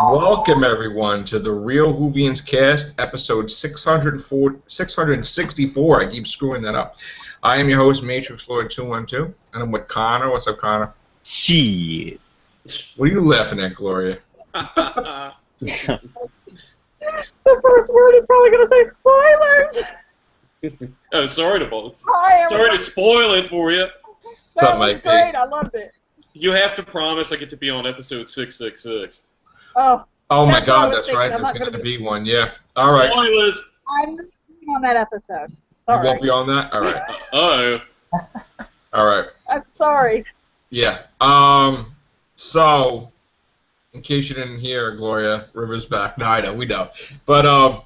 Welcome, everyone, to the Real Whovians cast, episode 664. I keep screwing that up. I am your host, Matrix Lord 212, and I'm with Connor. What's up, Connor? Shit. What are you laughing at, Gloria? The first word is probably going to say spoilers. Oh, sorry to spoil it for you. Something That was like great. that. I loved it. You have to promise I get to be on episode 666. Oh, Oh my That's what I God, was that's thinking. right. I'm There's not going to gonna be one. Yeah. All right. Spoilers! I'm on that episode. You Sorry. won't be on that. All right. Uh-oh. All right. I'm sorry. Yeah. So, in case you didn't hear, Gloria, River's back. No, I know. We know. But Wait,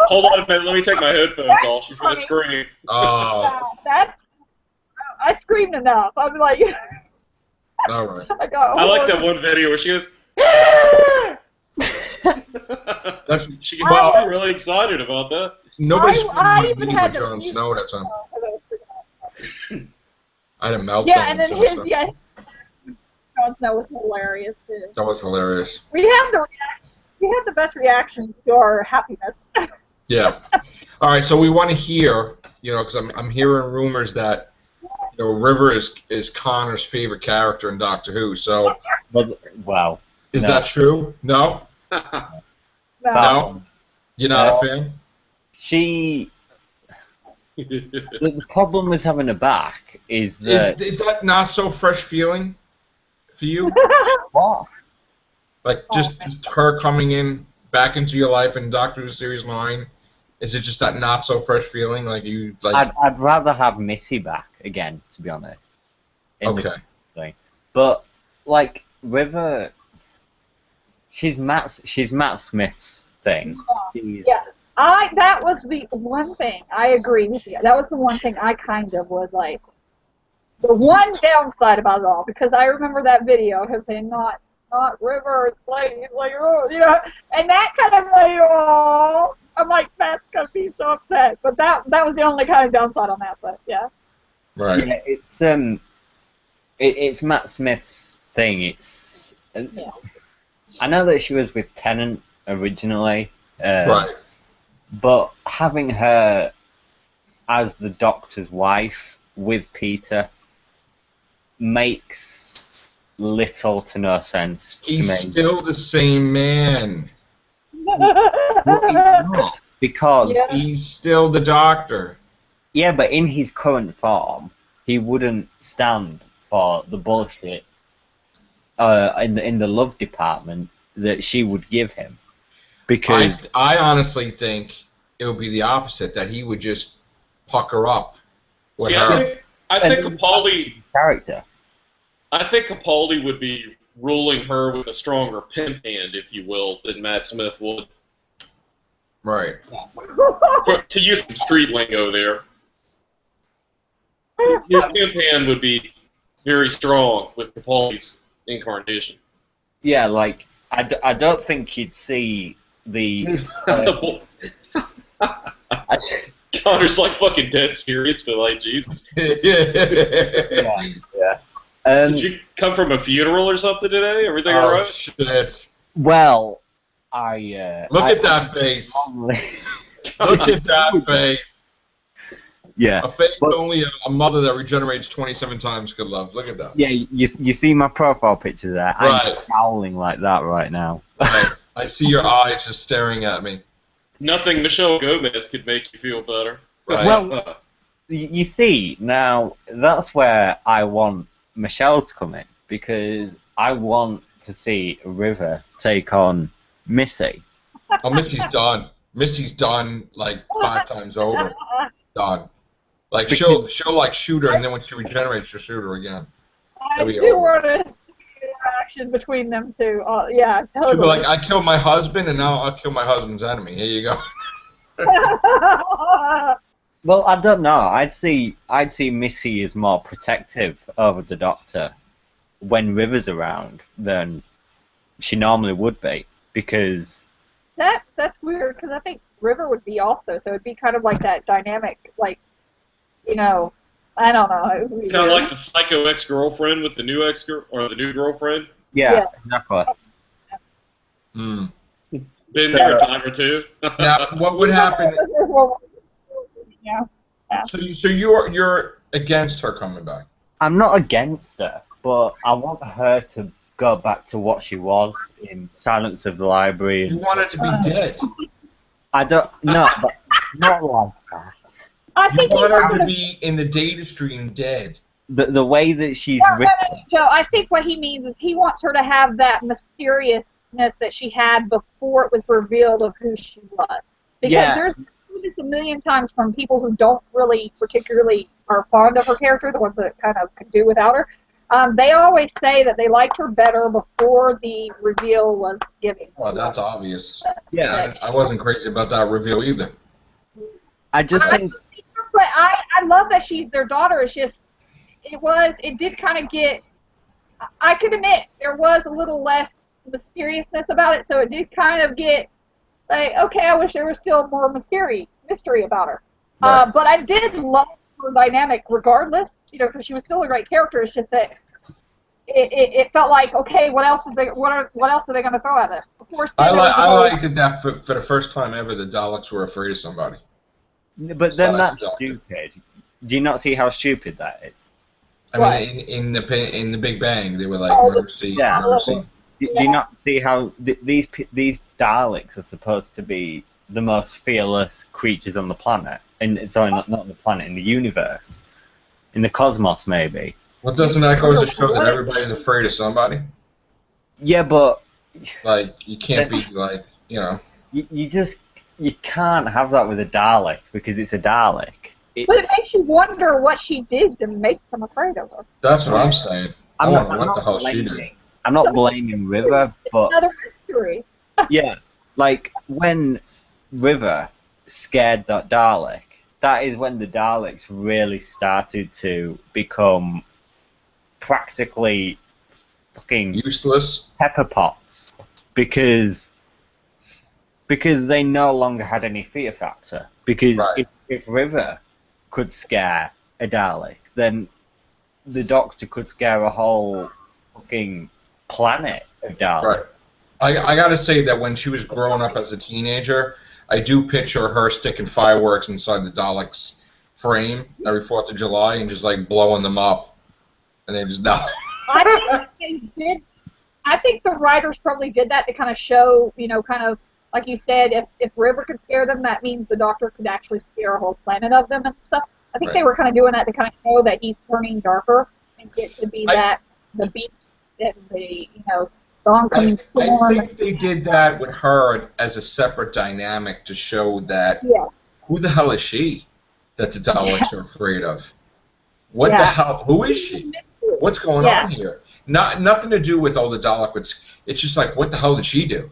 hold on a minute. Let me take my headphones off. She's going to scream. That's. I screamed enough. I'm like. All right. I like that one video where she goes, she gets really excited about that. Nobody's I screaming even me had with to Jon read- Snow that time. I had a meltdown. Yeah, and then so- his Jon Snow was hilarious too. That was hilarious. We had the best reactions to our happiness. Yeah. All right, so we want to hear, because I'm hearing rumors that, River is Connor's favorite character in Doctor Who. So, Wow. is No. that true? No? No? You're not a fan? The problem with having her back is that... Is that not so fresh feeling for you? What? Like, just her coming in back into your life in Doctor Who Series 9? Is it just that not so fresh feeling? Like you like? I'd rather have Missy back again, to be honest. Okay. But like River, she's Matt Smith's thing. Yeah, that was the one thing. I agree with you. That was the one thing I kind of was like, the one downside about it all, because I remember that video of him saying, not River, it's like, and that kind of like, oh, I'm like, Matt's gonna be so upset. But that was the only kind of downside on that, but yeah. Right. Yeah, it's Matt Smith's thing. It's I know that she was with Tennant originally, Right. but having her as the Doctor's wife with Peter makes little to no sense to me. He's still the same man. Well, he's not, because He's still the Doctor. yeah, but in his current form, he wouldn't stand for the bullshit in the love department that she would give him. Because I honestly think it would be the opposite, that he would just pucker up with See, her. I think Capaldi character. I think Capaldi would be ruling her with a stronger pimp hand, if you will, than Matt Smith would. Right. To use some street lingo there. His pimp hand would be very strong with Capaldi's incarnation. Yeah, like I don't think you'd see the. Connor's like fucking dead serious to like Jesus. Yeah. Did you come from a funeral or something today? Everything all right? Shit. Well, Look at that face. Look at that face. Yeah. A face only a mother that regenerates 27 times could love. Look at that. Yeah, you see my profile picture there. Right. I'm scowling like that right now. Right. I see your eyes just staring at me. Nothing Michelle Gomez could make you feel better. Right. Well, you see, now that's where I want Michelle to come in, because I want to see River take on Missy. Oh, Missy's done. Missy's done like 5 times over. Done. Like she'll like shoot her, and then when she regenerates, she'll shoot her again. I do want to see the interaction between them two. Yeah, totally. She'll be like, I killed my husband, and now I'll kill my husband's enemy. Here you go. Well, I don't know. I'd see Missy as more protective over the Doctor when River's around than she normally would be, because That's weird, because I think River would be also, so it'd be kind of like that dynamic, like, I don't know. Kind of like the psycho ex-girlfriend with the new ex-girl or the new girlfriend. yeah, exactly. Hmm. Been there a time or two. Now, what would happen? Yeah. So you're against her coming back? I'm not against her, but I want her to go back to what she was in Silence of the Library. You And want her to be dead. I don't no, but not like that. I You think want he her wants to her to. be in the data stream dead. The way that she's No, written. Joe. I think what he means is he wants her to have that mysteriousness that she had before it was revealed of who she was. Because Yeah. there's this a million times from people who don't really particularly are fond of her character, the ones that kind of could do without her. They always say that they liked her better before the reveal was given. Well, that's obvious. Yeah. I wasn't crazy about that reveal either. I just think But I love that she's their daughter. It's just it did kind of get. I could admit there was a little less mysteriousness about it, so it did kind of get like, okay, I wish there was still more mystery about her. Right. But I did love her dynamic regardless, because she was still a great character. It's just that it felt like, okay, what else are they going to throw at us? Of course, I liked that for the first time ever the Daleks were afraid of somebody. but then Besides that's the Doctor. stupid. Do you not see how stupid that is? I mean, in the Big Bang, they were like mercy. Yeah. Mercy. Do you not see how these Daleks are supposed to be the most fearless creatures on the planet? Sorry, not on the planet, in the universe, in the cosmos, maybe. Well, doesn't that go to show that everybody's afraid of somebody? Yeah, but Like, you can't be like, you can't have that with a Dalek because it's a Dalek. But it makes you wonder what she did to make them afraid of her. That's what I'm saying. I I'm wonder not what the hell she did. blaming. I'm not blaming River, but Another mystery. yeah, like when River scared that Dalek, that is when the Daleks really started to become practically fucking Useless. pepper pots because they no longer had any fear factor. Because Right. if River could scare a Dalek, then the Doctor could scare a whole fucking planet of Daleks. Right. I gotta say that when she was growing up as a teenager, I do picture her sticking fireworks inside the Daleks' frame every 4th of July and just like blowing them up, and they just die. I think they did. I think the writers probably did that to kind of show, kind of like you said, if River could scare them, that means the Doctor could actually scare a whole planet of them and stuff. I think they were kind of doing that to kind of show that he's turning darker and get to be the beast and the the oncoming storm. I think they did that with her as a separate dynamic to show that who the hell is she that the Daleks are afraid of? What the hell? Who is she? What's going on here? Nothing to do with all the Daleks. It's just like, what the hell did she do?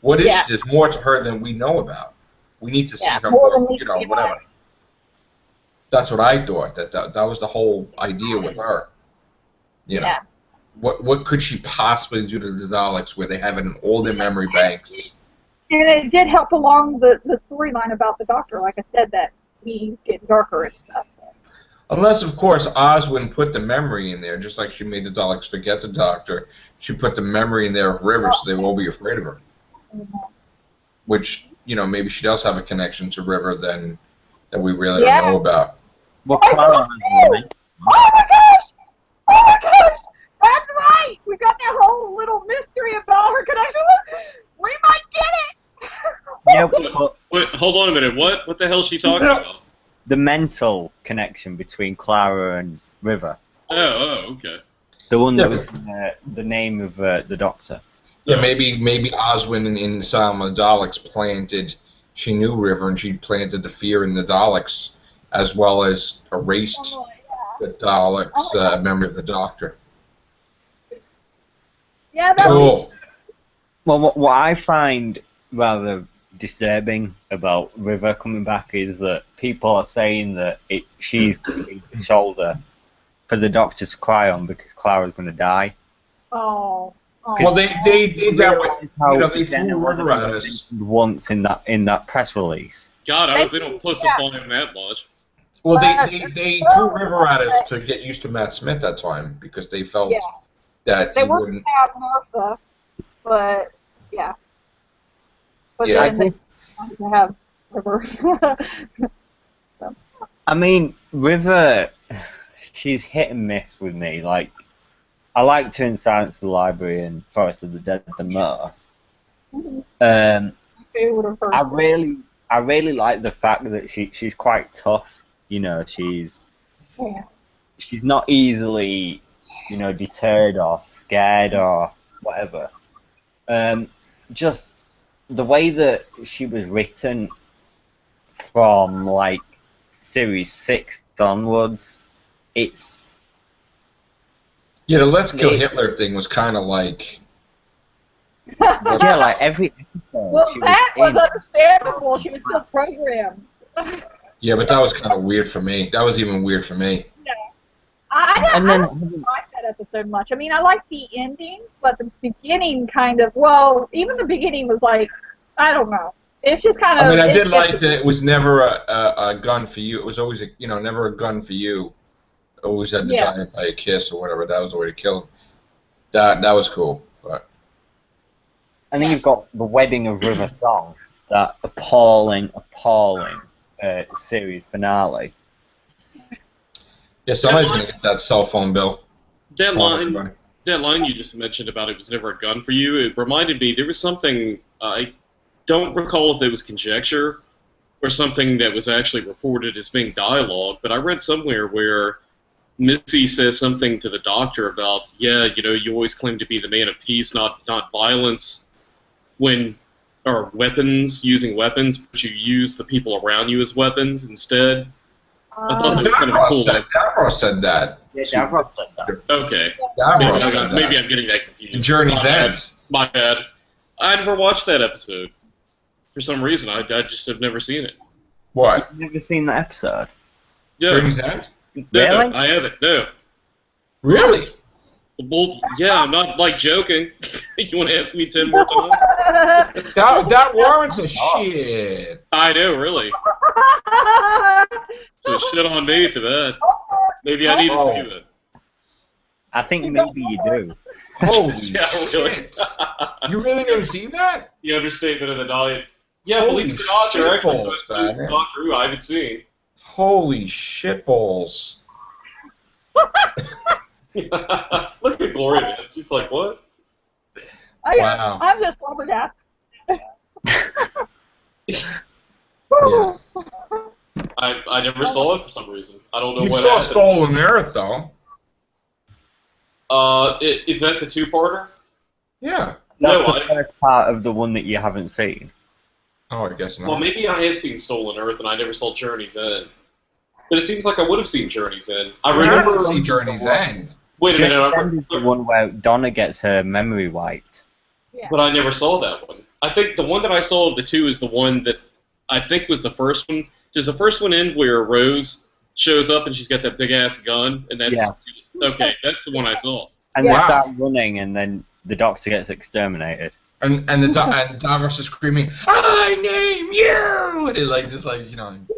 What is she? There's more to her than we know about. We need to see her more, whatever. That's what I thought. That was the whole idea with her. Yeah. What could she possibly do to the Daleks where they have it in all their memory banks? And it did help along the storyline about the Doctor, like I said, that he's getting darker and stuff. Unless, of course, Oswin put the memory in there, just like she made the Daleks forget the Doctor. She put the memory in there of River so they won't be afraid of her. Which, maybe she does have a connection to River that we really don't know about. Well, Clara Oh my gosh! Oh my gosh! That's right! We got that whole little mystery about her connection. We might get it! yeah, but Wait, hold on a minute. What the hell is she talking about? the mental connection between Clara and River. Oh, okay. The one that was the name of the Doctor. Yeah, maybe Oswin in Asylum of the Daleks she knew River and she planted the fear in the Daleks as well as erased the Daleks' memory of the Doctor. Yeah, that Cool. Well, what I find rather disturbing about River coming back is that people are saying that she's the shoulder for the Doctor to cry on because Clara's going to die. Oh. Well, they did that with, they Then threw River at us. once in that press release. God, I hope they don't pussyfoot him that much. Well, they threw River at us to get used to Matt Smith that time because they felt that They he weren't wouldn't. have Martha, but yeah. But Yeah, then they wanted to have River. So. I mean, River, she's hit and miss with me. Like, I like her in Silence of the Library and Forest of the Dead the most. I really like the fact that she's quite tough. You know, she's not easily, you know, deterred or scared or whatever. Just the way that she was written from like series 6 onwards, it's the Let's Kill Hitler thing was kind of like. Yeah, like every episode. Well, that was understandable. She was still programmed. Yeah, but that was kind of weird for me. That was even weird for me. Yeah. I don't like that episode much. I mean, I like the ending, but the beginning kind of, well, even the beginning was like, I don't know. It's just kind of. I mean, I did like that it was never a gun for you. It was always, never a gun for you. Always had to die by a kiss or whatever. That was the way to kill him. That was cool. But. And then you've got the Wedding of River Song, that appalling series finale. Yeah, somebody's going to get that cell phone bill. That line you just mentioned about it was never a gun for you, it reminded me, there was something, I don't recall if it was conjecture or something that was actually reported as being dialogue, but I read somewhere where Missy says something to the doctor about, you always claim to be the man of peace, not violence, or using weapons, but you use the people around you as weapons instead. I thought that was kind of cool. Davros said that. Yeah, Davros said that. Okay. Maybe I'm getting that confused. Journey's End. My bad. I never watched that episode. For some reason, I just have never seen it. What? You've never seen that episode? Yeah. Journey's End? No, really? I haven't. No. Really? Well, yeah, I'm not like joking. You want to ask me 10 more times? That warrants a shit. I know, really. So shit on me for that. Maybe I need to see that. I think maybe you do. Holy Yeah, really. shit. You really didn't see that? The understatement of the night. Yeah, Holy believe it or not, there are actually some shitballs, episodes of man. Doctor Who I haven't seen. Holy shitballs. Look at Gloria, man. She's like, what? Wow. I'm just flabbergasted. Yeah. I never saw it for some reason. I don't know You what saw happened. Stolen Earth, though. Is that the two-parter? Yeah. That's the first part of the one that you haven't seen. Oh, I guess not. Well, maybe I have seen Stolen Earth and I never saw Journey's End. But it seems like I would have seen Journey's End. I remember. to see Journey's End. Wait a minute. Journey's End is the one where Donna gets her memory wiped. Yeah. But I never saw that one. I think the one that I saw of the two is the one that I think was the first one. Does the first one end where Rose shows up and she's got that big-ass gun? And that's okay, that's the one I saw. And they start running, and then the Doctor gets exterminated. And Davros is screaming, "I name you!" And it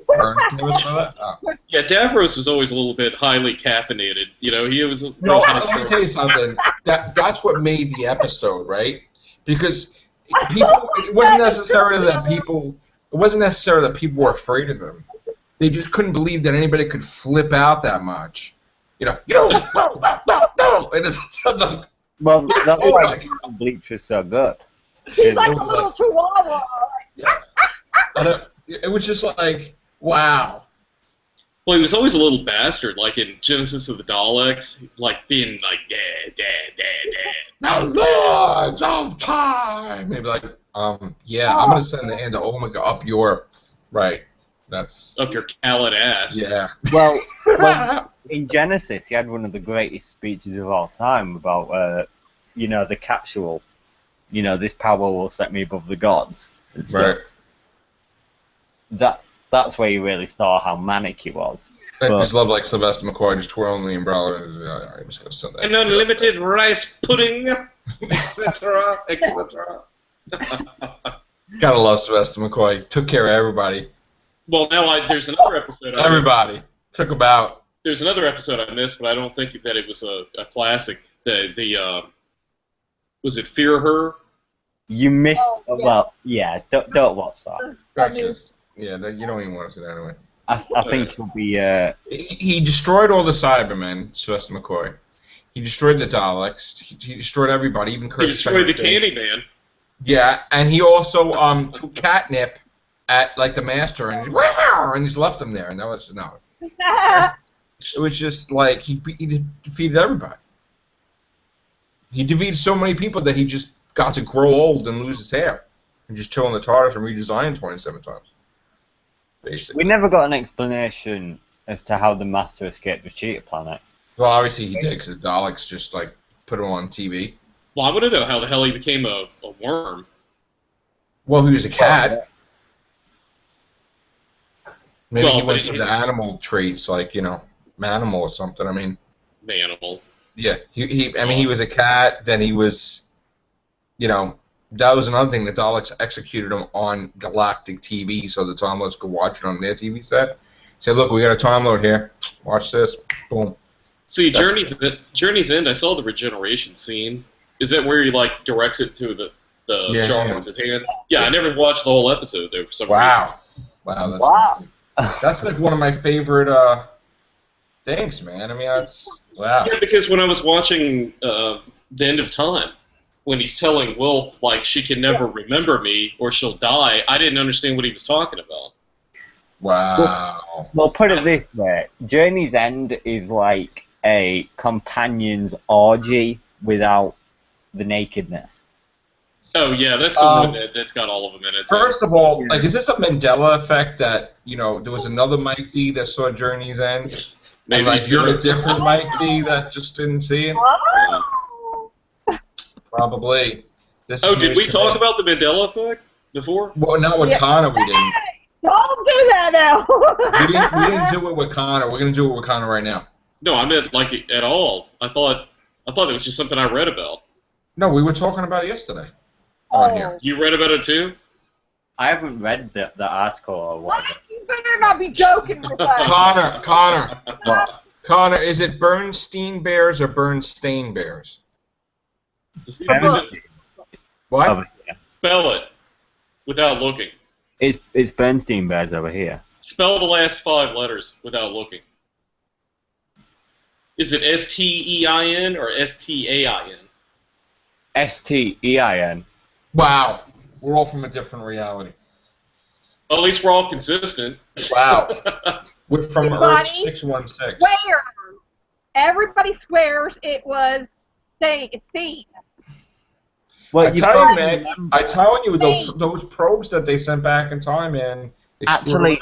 burn. You never saw that? Oh. Yeah, Davros was always a little bit highly caffeinated. He was No, let me tell you something. That's what made the episode, right? Because it wasn't necessarily that people were afraid of him. They just couldn't believe that anybody could flip out that much. No. And it's like, well, that's why Bleach was so good. He's like a little chihuahua. Yeah. It was just like, wow. Well, he was always a little bastard, like in Genesis of the Daleks, like being like, dad. The Lords of Time! Maybe like, I'm going to send the hand to Omega up your, right, that's... Up your callid ass. Yeah. Well, in Genesis, he had one of the greatest speeches of all time about, the capsule. This power will set me above the gods. Right. That's where you really saw how manic he was. I just love like Sylvester McCoy just twirling the umbrella. I'm just gonna send that. An unlimited rice pudding, etc., etc. Gotta love Sylvester McCoy. Took care of everybody. Well, now there's another episode. Everybody took about. There's another episode I missed, but I don't think that it was a classic. Was it Fear Her? You missed. Oh, yeah. Well, yeah. Don't watch that. Gotcha. Yeah, you don't even want to see that anyway. I think you'll be. He destroyed all the Cybermen, Sylvester McCoy. He destroyed the Daleks. He destroyed everybody, even Chris. He destroyed the Candyman. Yeah, and he also took catnip at like the Master and he's left him there, and that was no. It was just like he defeated everybody. He defeated so many people that he just got to grow old and lose his hair and just chill in the TARDIS and redesign 27 times. Basically. We never got an explanation as to how the Master escaped the Cheetah Planet. Well, obviously he did, because the Daleks just like put him on TV. Well, I want to know how the hell he became a worm. Well, he was a cat. Maybe Well, he went but through the animal traits, like, you know, animal or something. I mean, Manimal. yeah, he was a cat. Then he was, you know, that was another thing. The Daleks executed him on galactic TV, so the Time Lords could watch it on their TV set. Say, look, we got a Time Lord here. Watch this. Boom. See, Journey's End. I saw the regeneration scene. Is that where he like directs it to the jar with his hand? Yeah, I never watched the whole episode though for some reason. Wow, that's like one of my favorite things, man. I mean, that's wow. Yeah, because when I was watching The End of Time, when he's telling Wilf like she can never remember me or she'll die, I didn't understand what he was talking about. Wow. Well, put it this way: Journey's End is like a companion's orgy without the nakedness. Oh yeah, that's the one that's got all of them in it. First of all, like, is this a Mandela effect that, you know, there was another Mike D that saw Journey's End? Maybe and like you're a different Mike D that just didn't see it? Probably. Did we talk about the Mandela effect before? Well, not with Connor, we didn't. Don't do that now. we didn't do it with Connor. We're gonna do it with Connor right now. No, I meant like at all. I thought it was just something I read about. No, we were talking about it yesterday. On here. You read about it too? I haven't read the article or whatever. You better not be joking with us. Connor, is it Bernstein Bears or Bernstein Bears? What? Over here. Spell it without looking. It's Bernstein Bears over here. Spell the last 5 letters without looking. Is it S-T-E-I-N or S-T-A-I-N? S-T-E-I-N. Wow. We're all from a different reality. Well, at least we're all consistent. Wow. We're from Earth 616. Swear. Everybody swears it was seen. Well, I tell you, those probes that they sent back in time, man. Actually,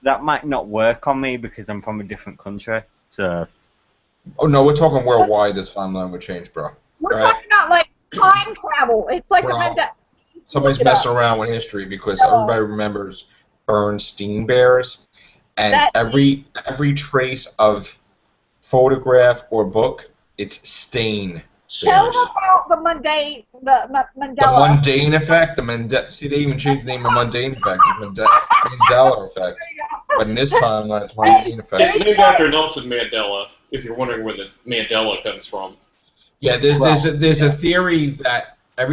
that might not work on me because I'm from a different country. So. Oh no, we're talking worldwide. This timeline would change, bro. We're talking about like time travel. It's like somebody's messing around with history because everybody remembers Bernstein Bears, and every trace of photograph or book, it's stain. Tell them about the Mandela. The mundane effect. See, they even changed the name of mundane effect. Mandela effect. But in this timeline, it's mundane effect. It's named after Nelson Mandela. If you're wondering where the Mandela comes from. Yeah, there's a theory that a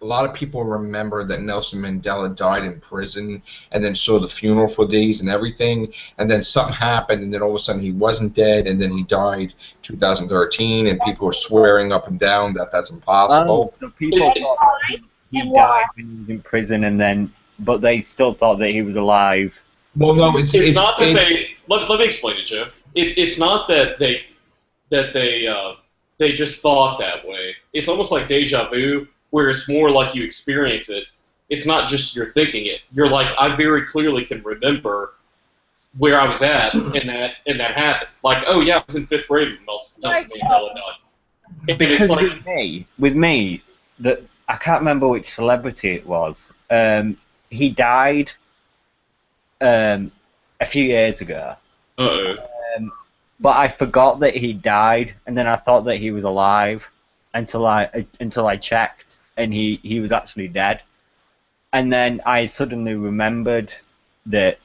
lot of people remember that Nelson Mandela died in prison and then saw the funeral for days and everything, and then something happened, and then all of a sudden he wasn't dead, and then he died 2013, and people were swearing up and down that that's impossible. So people thought he died when he was in prison, but they still thought that he was alive. Well, no, it's not that they. Let me explain it, Joe. It's not that they just thought that way. It's almost like deja vu, where it's more like you experience it. It's not just you're thinking it. You're like, I very clearly can remember where I was at, and that happened. Like, oh yeah, I was in 5th grade when Nelson Mandela died. Because with me, that I can't remember which celebrity it was. He died a few years ago. But I forgot that he died, and then I thought that he was alive until I checked, and he was actually dead. And then I suddenly remembered that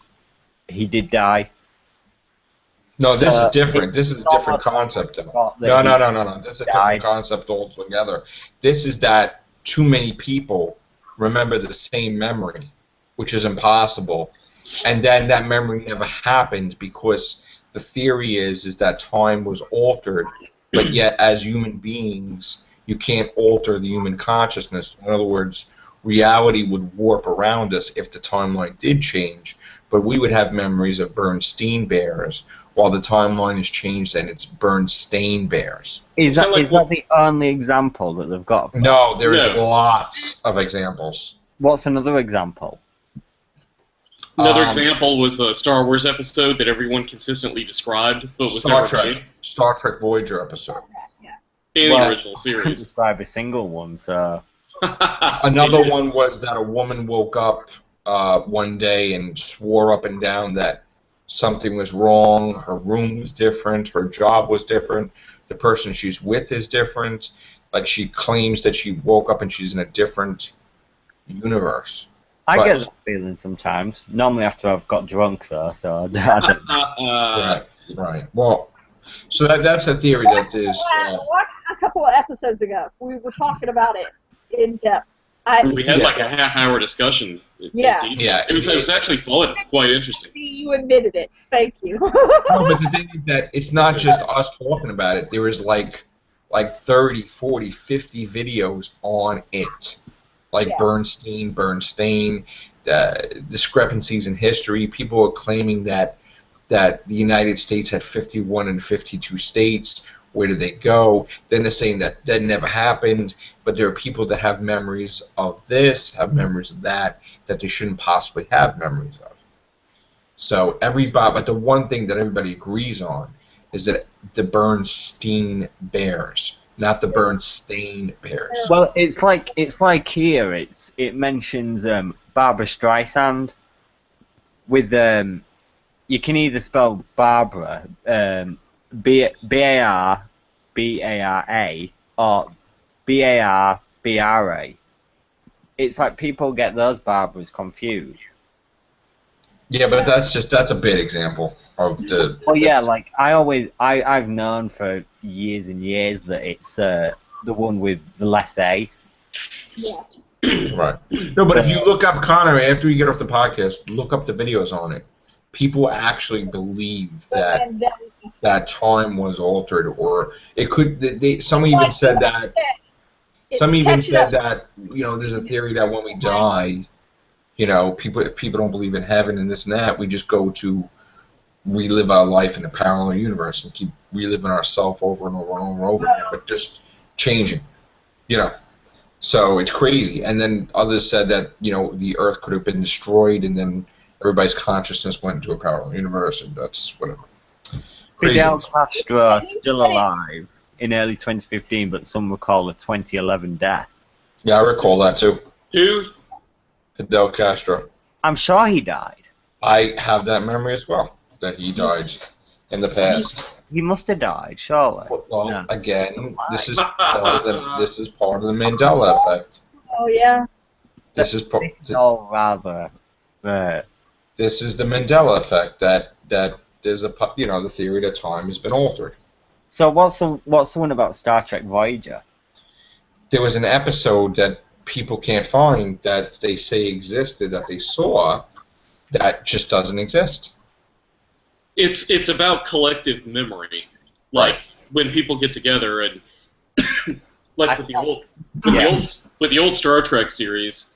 he did die. No, this is different. This is a different concept. No. This is a different concept altogether. This is that too many people remember the same memory, which is impossible. And then that memory never happened because the theory is that time was altered, but yet as human beings, you can't alter the human consciousness. In other words, reality would warp around us if the timeline did change, but we would have memories of Bernstein Bears, while the timeline has changed and it's Bernstein Bears. Is that the only example that they've got? No, there's lots of examples. What's another example? Another example was the Star Wars episode that everyone consistently described, but was never made. Star Trek Voyager episode. In the original I series. couldn't describe a single one, so... Another one was that a woman woke up one day and swore up and down that something was wrong, her room was different, her job was different, the person she's with is different. Like, she claims that she woke up and she's in a different universe. I get that feeling sometimes. Normally after I've got drunk, though, so I don't... Right. Well, so that's a theory that is... Watch a couple of episodes ago. We were talking about it in depth. We had like a half-hour discussion. Yeah. It was actually fun, quite interesting. You admitted it. Thank you. No, but the thing is that it's not just us talking about it. There was like 30, 40, 50 videos on it. Like Bernstein, discrepancies in history. People are claiming that the United States had 51 and 52 states. Where did they go? Then they're saying that never happened, but there are people that have memories of this, have memories of that they shouldn't possibly have memories of. So but the one thing that everybody agrees on is that the Bernstein Bears, not the Bernstein Bears. Well, it's like here. It mentions Barbara Streisand with you can either spell Barbara B-A-R-B-A-R-A or B-A-R-B-R-A. It's like people get those Barbaras confused. Yeah, but that's a bad example of the... Well, yeah, like I've known for years and years that it's the one with the less A. Yeah. Right. No, but if you look up Connor, after you get off the podcast, look up the videos on it. People actually believe that time was altered, or it could. Some even said that. Some even said that there's a theory that when we die, if people don't believe in heaven and this and that, we just go to relive our life in a parallel universe and keep reliving ourselves over and over and over and over again, but just changing. So it's crazy. And then others said that the Earth could have been destroyed, and then everybody's consciousness went into a parallel universe, and that's whatever. Crazy. Fidel Castro still alive in early 2015, but some recall a 2011 death. Yeah, I recall that too. Who? Fidel Castro. I'm sure he died. I have that memory as well, that he died in the past. He must have died, surely. Well, no. Again, this is part of the Mandela effect. Oh yeah. This is all rather. This is the Mandela effect that there's the theory that time has been altered. So what's the one about Star Trek Voyager? There was an episode that people can't find that they say existed, that they saw, that just doesn't exist. It's about collective memory, like when people get together and like with the old Star Trek series,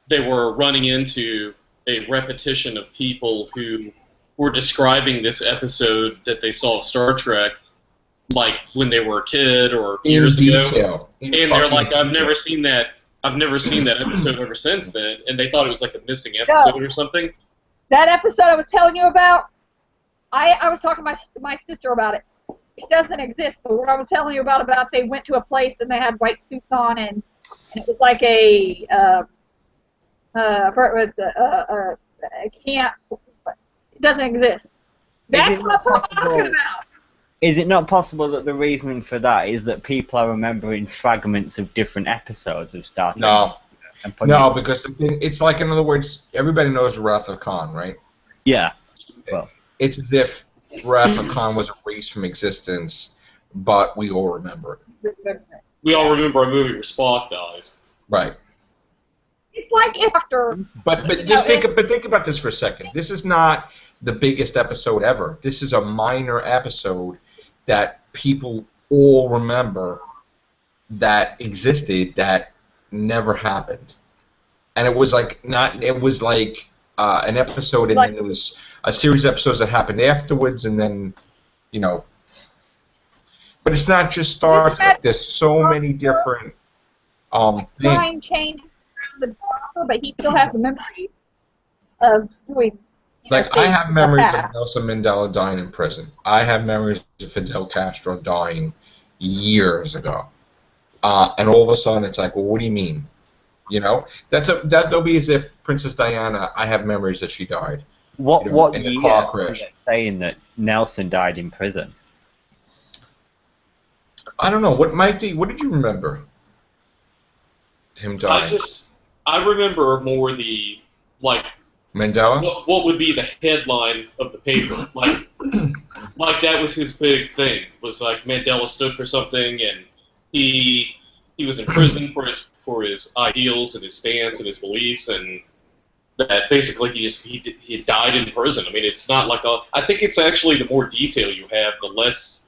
they were running into a repetition of people who were describing this episode that they saw of Star Trek, like when they were a kid or years ago, and they're like, I've never seen that episode ever since then, and they thought it was like a missing episode or something. That episode I was telling you about, I was talking to my sister about it. It doesn't exist, but what I was telling you about they went to a place and they had white suits on, and it was like a camp. It doesn't exist. That's what I'm talking about. Is it not possible that the reasoning for that is that people are remembering fragments of different episodes of Star Trek? No, because it's like, in other words, everybody knows Wrath of Khan, right? Yeah. Well, it's as if Wrath of Khan was erased from existence, but we all remember it. We all remember a movie where Spock dies. Right. It's like after. But think about this for a second. This is not the biggest episode ever. This is a minor episode that people all remember that existed that never happened. And it was like an episode, and then there was a series of episodes that happened afterwards, and then, you know. But it's not just Star Trek. There's so many different things. Time changes around the Doctor, but he still has the memory of doing. Like, I have memories of Nelson Mandela dying in prison. I have memories of Fidel Castro dying years ago. And all of a sudden, it's like, well, what do you mean? You know, that'll be as if Princess Diana. I have memories that she died. What in year the car crash. saying that Nelson died in prison? I don't know. What did you remember? Him dying. I remember more the Mandela. What would be the headline of the paper? Like that was his big thing. Was like Mandela stood for something, and he was in prison for his ideals and his stance and his beliefs, and that basically he died in prison. I mean, it's not like I think it's actually the more detail you have, the less.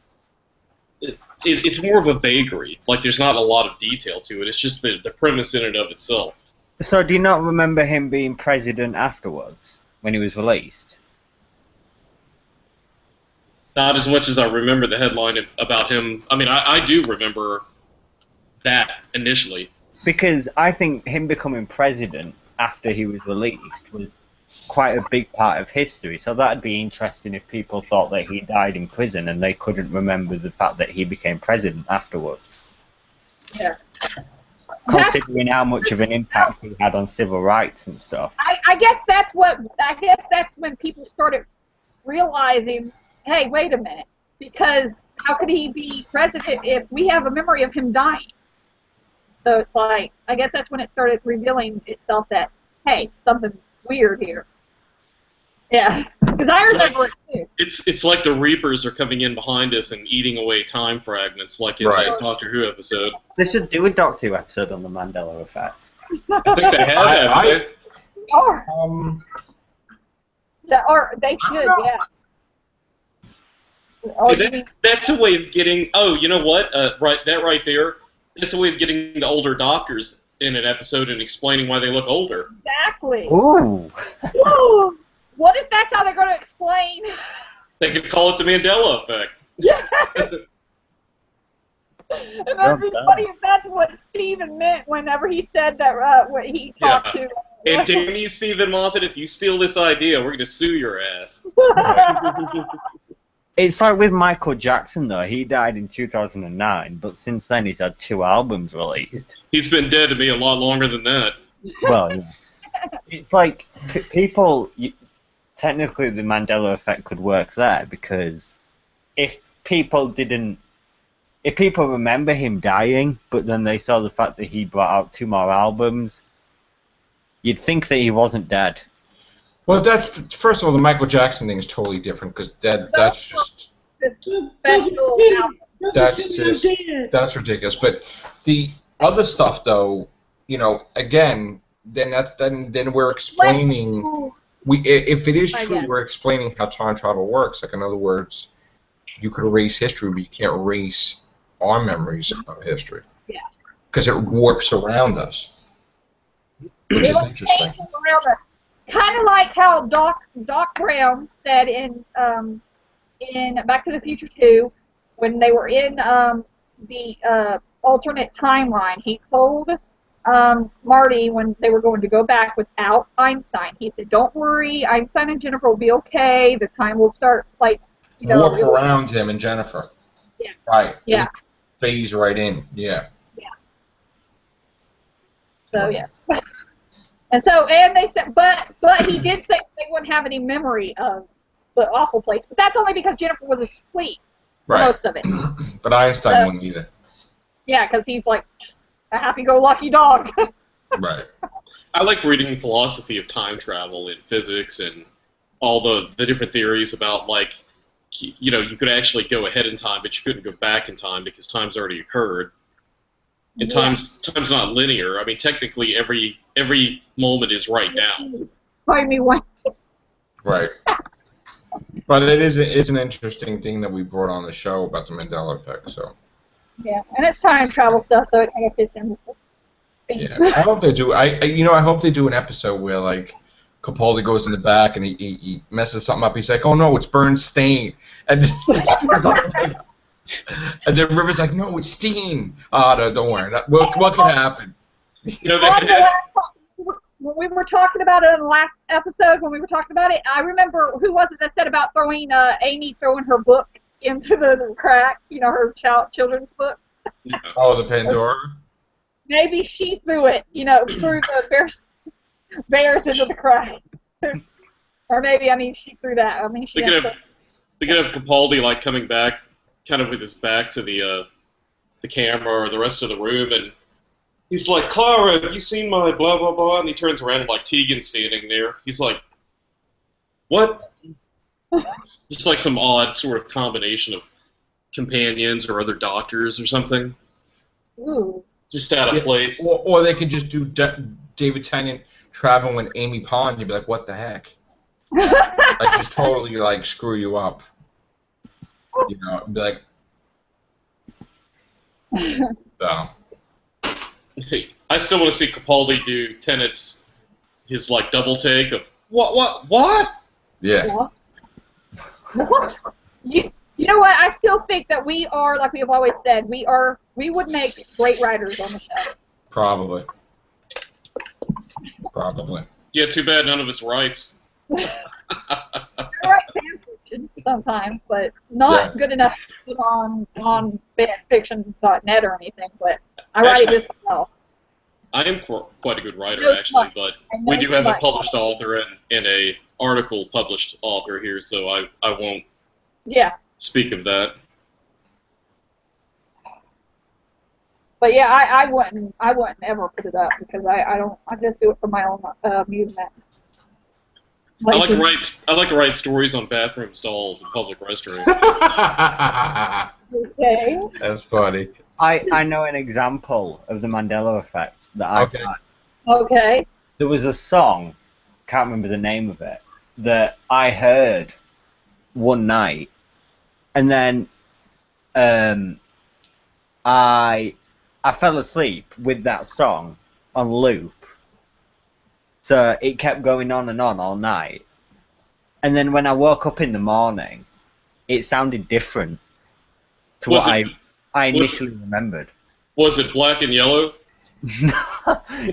It's more of a vagary. Like there's not a lot of detail to it. It's just the premise in and of itself. So do you not remember him being president afterwards when he was released? Not as much as I remember the headline about him. I mean, I do remember that initially. Because I think him becoming president after he was released was quite a big part of history. So that'd be interesting if people thought that he died in prison and they couldn't remember the fact that he became president afterwards. Yeah. Considering how much of an impact he had on civil rights and stuff. I guess that's when people started realizing, hey, wait a minute, because how could he be president if we have a memory of him dying? So it's like, I guess that's when it started revealing itself that, hey, something's weird here. Yeah, because I remember it too. It's like the Reapers are coming in behind us and eating away time fragments, like in the Doctor Who episode. They should do a Doctor Who episode on the Mandela effect. I think they have. Or they should, yeah. Hey, that's a way of getting. Oh, you know what? Right there. That's a way of getting the older doctors in an episode and explaining why they look older. Exactly. Ooh. Ooh. What if that's how they're going to explain? They could call it the Mandela effect. Yeah. And that'd be funny if that's what Stephen meant whenever he said that when he talked to. And damn you, Stephen Moffat, if you steal this idea, we're going to sue your ass. It's like with Michael Jackson, though. He died in 2009, but since then he's had 2 albums released. He's been dead to me a lot longer than that. Well, yeah. It's like people... Technically, the Mandela effect could work there, because if people remember him dying, but then they saw the fact that he brought out 2 more albums, you'd think that he wasn't dead. Well, first of all, the Michael Jackson thing is totally different, because that's ridiculous. But the other stuff, though, you know, again, then we're explaining. If it is true, we're explaining how time travel works. Like, in other words, you could erase history, but you can't erase our memories of history. Yeah. Because it warps around us, which is interesting. Kind of like how Doc Brown said in Back to the Future 2, when they were in the alternate timeline, he told Marty, when they were going to go back without Einstein, he said, "Don't worry, Einstein and Jennifer will be okay. The time will start, like, you know." Warp around him and Jennifer. Yeah. Right. Yeah. It'll phase right in. Yeah. Yeah. So yeah. And they said, but he did say they wouldn't have any memory of the awful place. But that's only because Jennifer was asleep for most of it. But Einstein wouldn't either. Yeah, because he's like a happy-go-lucky dog. Right. I like reading philosophy of time travel in physics and all the different theories about, like, you know, you could actually go ahead in time, but you couldn't go back in time because time's already occurred. And time's not linear. I mean, technically, every moment is right now. Find me one. Right. But it's an interesting thing that we brought on the show about the Mandela effect. So. Yeah, and it's time travel stuff, so it kind of fits in with the theme. Yeah, I hope they do. I hope they do an episode where like Capaldi goes in the back and he messes something up. He's like, "Oh no, it's Bernstein," and and then River's like, "No, it's Steen." Don't worry. What can happen? You know, when we were talking about it in the last episode, when we were talking about it, I remember who was it that said about throwing Amy throwing her book into the crack, her children's book. Oh, the Pandora? Maybe she threw it, threw the bears into the crack. Or maybe, she threw that. They could have Capaldi, like, coming back, kind of with his back to the camera or the rest of the room, and he's like, "Clara, have you seen my blah, blah, blah?" And he turns around and, like, Tegan's standing there. He's like, "What?" Just like some odd sort of combination of companions or other doctors or something. Ooh. Just out of place. Or they could just do David Tennant traveling with Amy Pond. You'd be like, what the heck? Like, just totally, like, screw you up. Be like... So. Hey, I still want to see Capaldi do Tennant's, his, like, double take of, what? Yeah. You know what? I still think that we are, like we have always said, we would make great writers on the show. Probably. Yeah, too bad none of us writes. I write fan fiction sometimes, but not good enough to put on fanfiction.net or anything, but I write it just well. I am quite a good writer, actually, but we do have a published author and a article published author here, so I won't speak of that. But yeah, I wouldn't ever put it up because I just do it for my own amusement. I like to write stories on bathroom stalls and public restrooms. Okay. That's funny. I know an example of the Mandela effect that I've had. Okay. There was a song, can't remember the name of it, that I heard one night, and then I fell asleep with that song on loop. So it kept going on and on all night. And then when I woke up in the morning, it sounded different to what I initially remembered. Was it Black and Yellow?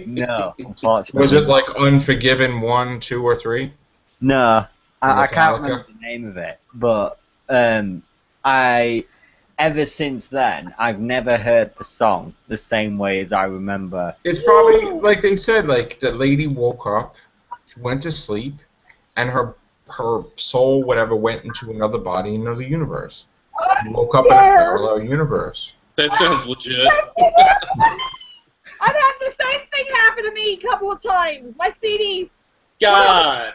No, unfortunately. Was it like Unforgiven 1, 2, or 3? No, I can't remember the name of it. But ever since then, I've never heard the song the same way as I remember. It's probably, like they said, like the lady woke up, she went to sleep, and her soul, whatever, went into another body in another universe. She woke up in a parallel universe. That sounds legit. I've had the same thing happen to me a couple of times. My CDs. God.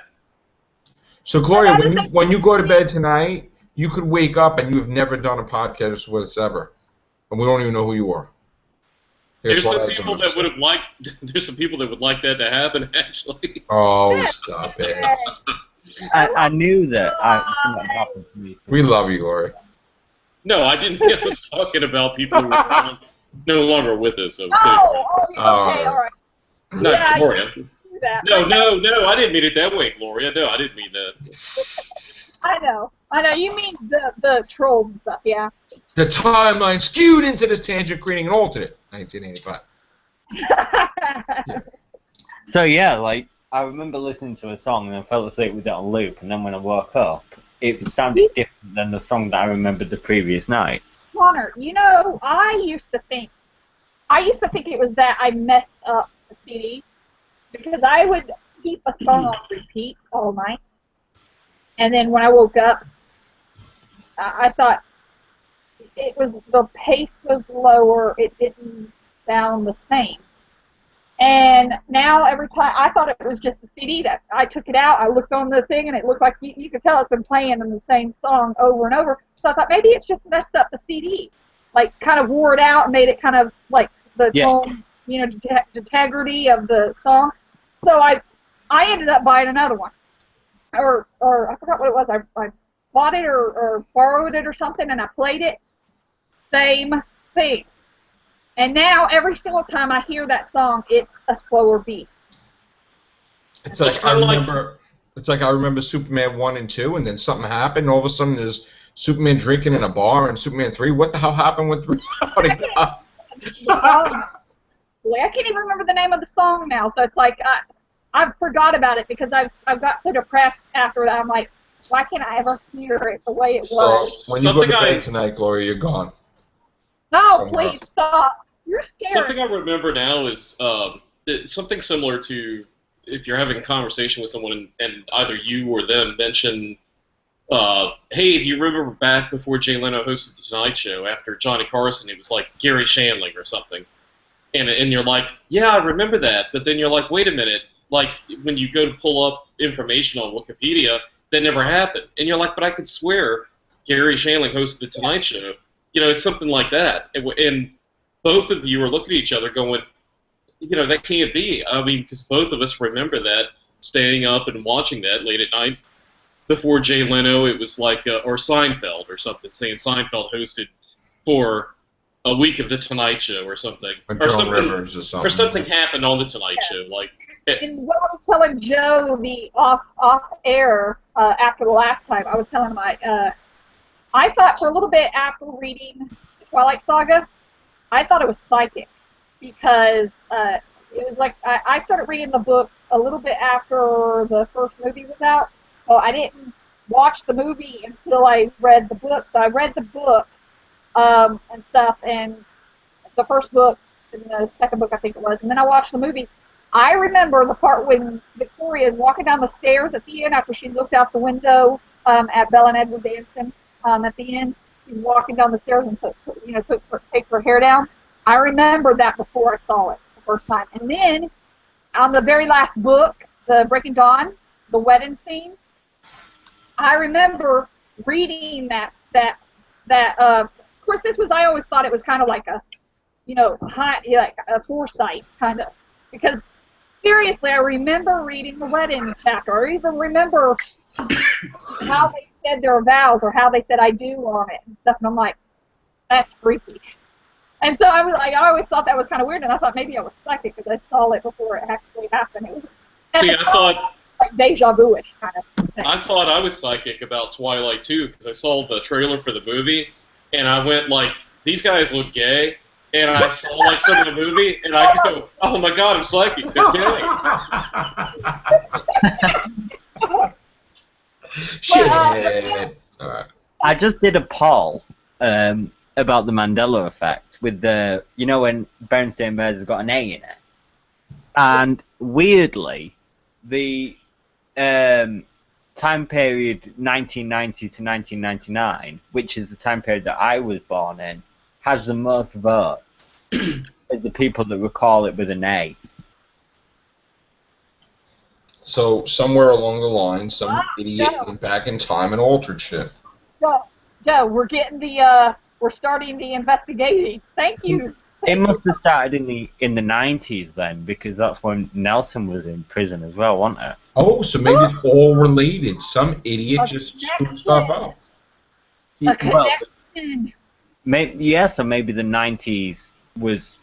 So, Gloria, when you go to bed tonight, you could wake up and you've never done a podcast with us ever, and we don't even know who you are. There's some people that would have liked. There's some people that would like that to happen. Actually. Oh, stop it! I knew that happened to me. We love you, Gloria. No, I didn't. I was talking about people who are no longer with us. I was kidding. Okay, all right. No, Gloria. No, I didn't mean it that way, Gloria. No, I didn't mean that. I know. You mean the trolls and stuff, yeah. The timeline skewed into this tangent, creating an alternate 1985. Yeah. So yeah, like I remember listening to a song and I fell asleep with it on loop, and then when I woke up, it sounded different than the song that I remembered the previous night. Connor, I used to think it was that I messed up the CD because I would keep a song on repeat all night, and then when I woke up, I thought the pace was lower. It didn't sound the same. And now every time, I thought it was just the CD that I took it out. I looked on the thing and it looked like you could tell it's been playing in the same song over and over. So I thought maybe it's just messed up the CD, like kind of wore it out and made it kind of like the tone, you know, integrity of the song. So I ended up buying another one, or I forgot what it was. I bought it or borrowed it or something, and I played it. Same thing. And now every single time I hear that song, it's a slower beat. It's like I remember. It's like I remember Superman 1 and 2, and then something happened. And all of a sudden, there's Superman drinking in a bar, and Superman 3. What the hell happened with 3? I can't even remember the name of the song now. So it's like I forgot about it because I've got so depressed after that. I'm like, why can't I ever hear it the way it was? So when you go to bed tonight, Gloria, you're gone. No, please stop. You're scared. Something I remember now is something similar to if you're having a conversation with someone and either you or them mention, hey, do you remember back before Jay Leno hosted The Tonight Show after Johnny Carson, it was like Gary Shandling or something. And you're like, yeah, I remember that. But then you're like, wait a minute. Like, when you go to pull up information on Wikipedia, that never happened. And you're like, but I could swear Gary Shandling hosted The Tonight Show. You know, it's something like that. And both of you are looking at each other going, you know, that can't be. I mean, because both of us remember that, staying up and watching that late at night. Before Jay Leno, it was like, or Seinfeld or something, saying Seinfeld hosted for a week of The Tonight Show or something. Or something. Or something happened on The Tonight Show. Like, and what I was telling Joe the off air after the last time, I was telling him I thought for a little bit after reading the Twilight Saga, I thought it was psychic because it was like I started reading the books a little bit after the first movie was out, so I didn't watch the movie until I read the book. So I read the book and stuff, and the first book and the second book I think it was, and then I watched the movie. I remember the part when Victoria is walking down the stairs at the end after she looked out the window at Belle and Edward dancing. At the end, she's walking down the stairs and takes her hair down. I remember that before I saw it the first time. And then, on the very last book, the Breaking Dawn, the wedding scene, I remember reading that. Of course, I always thought it was kind of like a, like a foresight kind of, because seriously, I remember reading the wedding chapter. I even remember how they said their vows or how they said I do on it and stuff. And I'm like, that's freaky. And so I always thought that was kind of weird, and I thought maybe I was psychic because I saw it before it actually happened. It was I thought like deja vu-ish kind of thing. I thought I was psychic about Twilight too because I saw the trailer for the movie, and I went like, these guys look gay. And I saw like some of the movie, and I go, "Oh my God, I'm psychic. They're gay." Shit. All right. I just did a poll about the Mandela effect with the, when Berenstain Bears has got an A in it, and weirdly, the time period 1990 to 1999, which is the time period that I was born in, has the most votes as the people that recall it with an A. So somewhere along the line, some idiot went back in time and altered shit. Joe, we're starting the investigating. Thank you. It must have started in the 90s then, because that's when Nelson was in prison as well, wasn't it? Oh, so maybe it's all related. Some idiot just screwed stuff up. A connection. So maybe the 90s was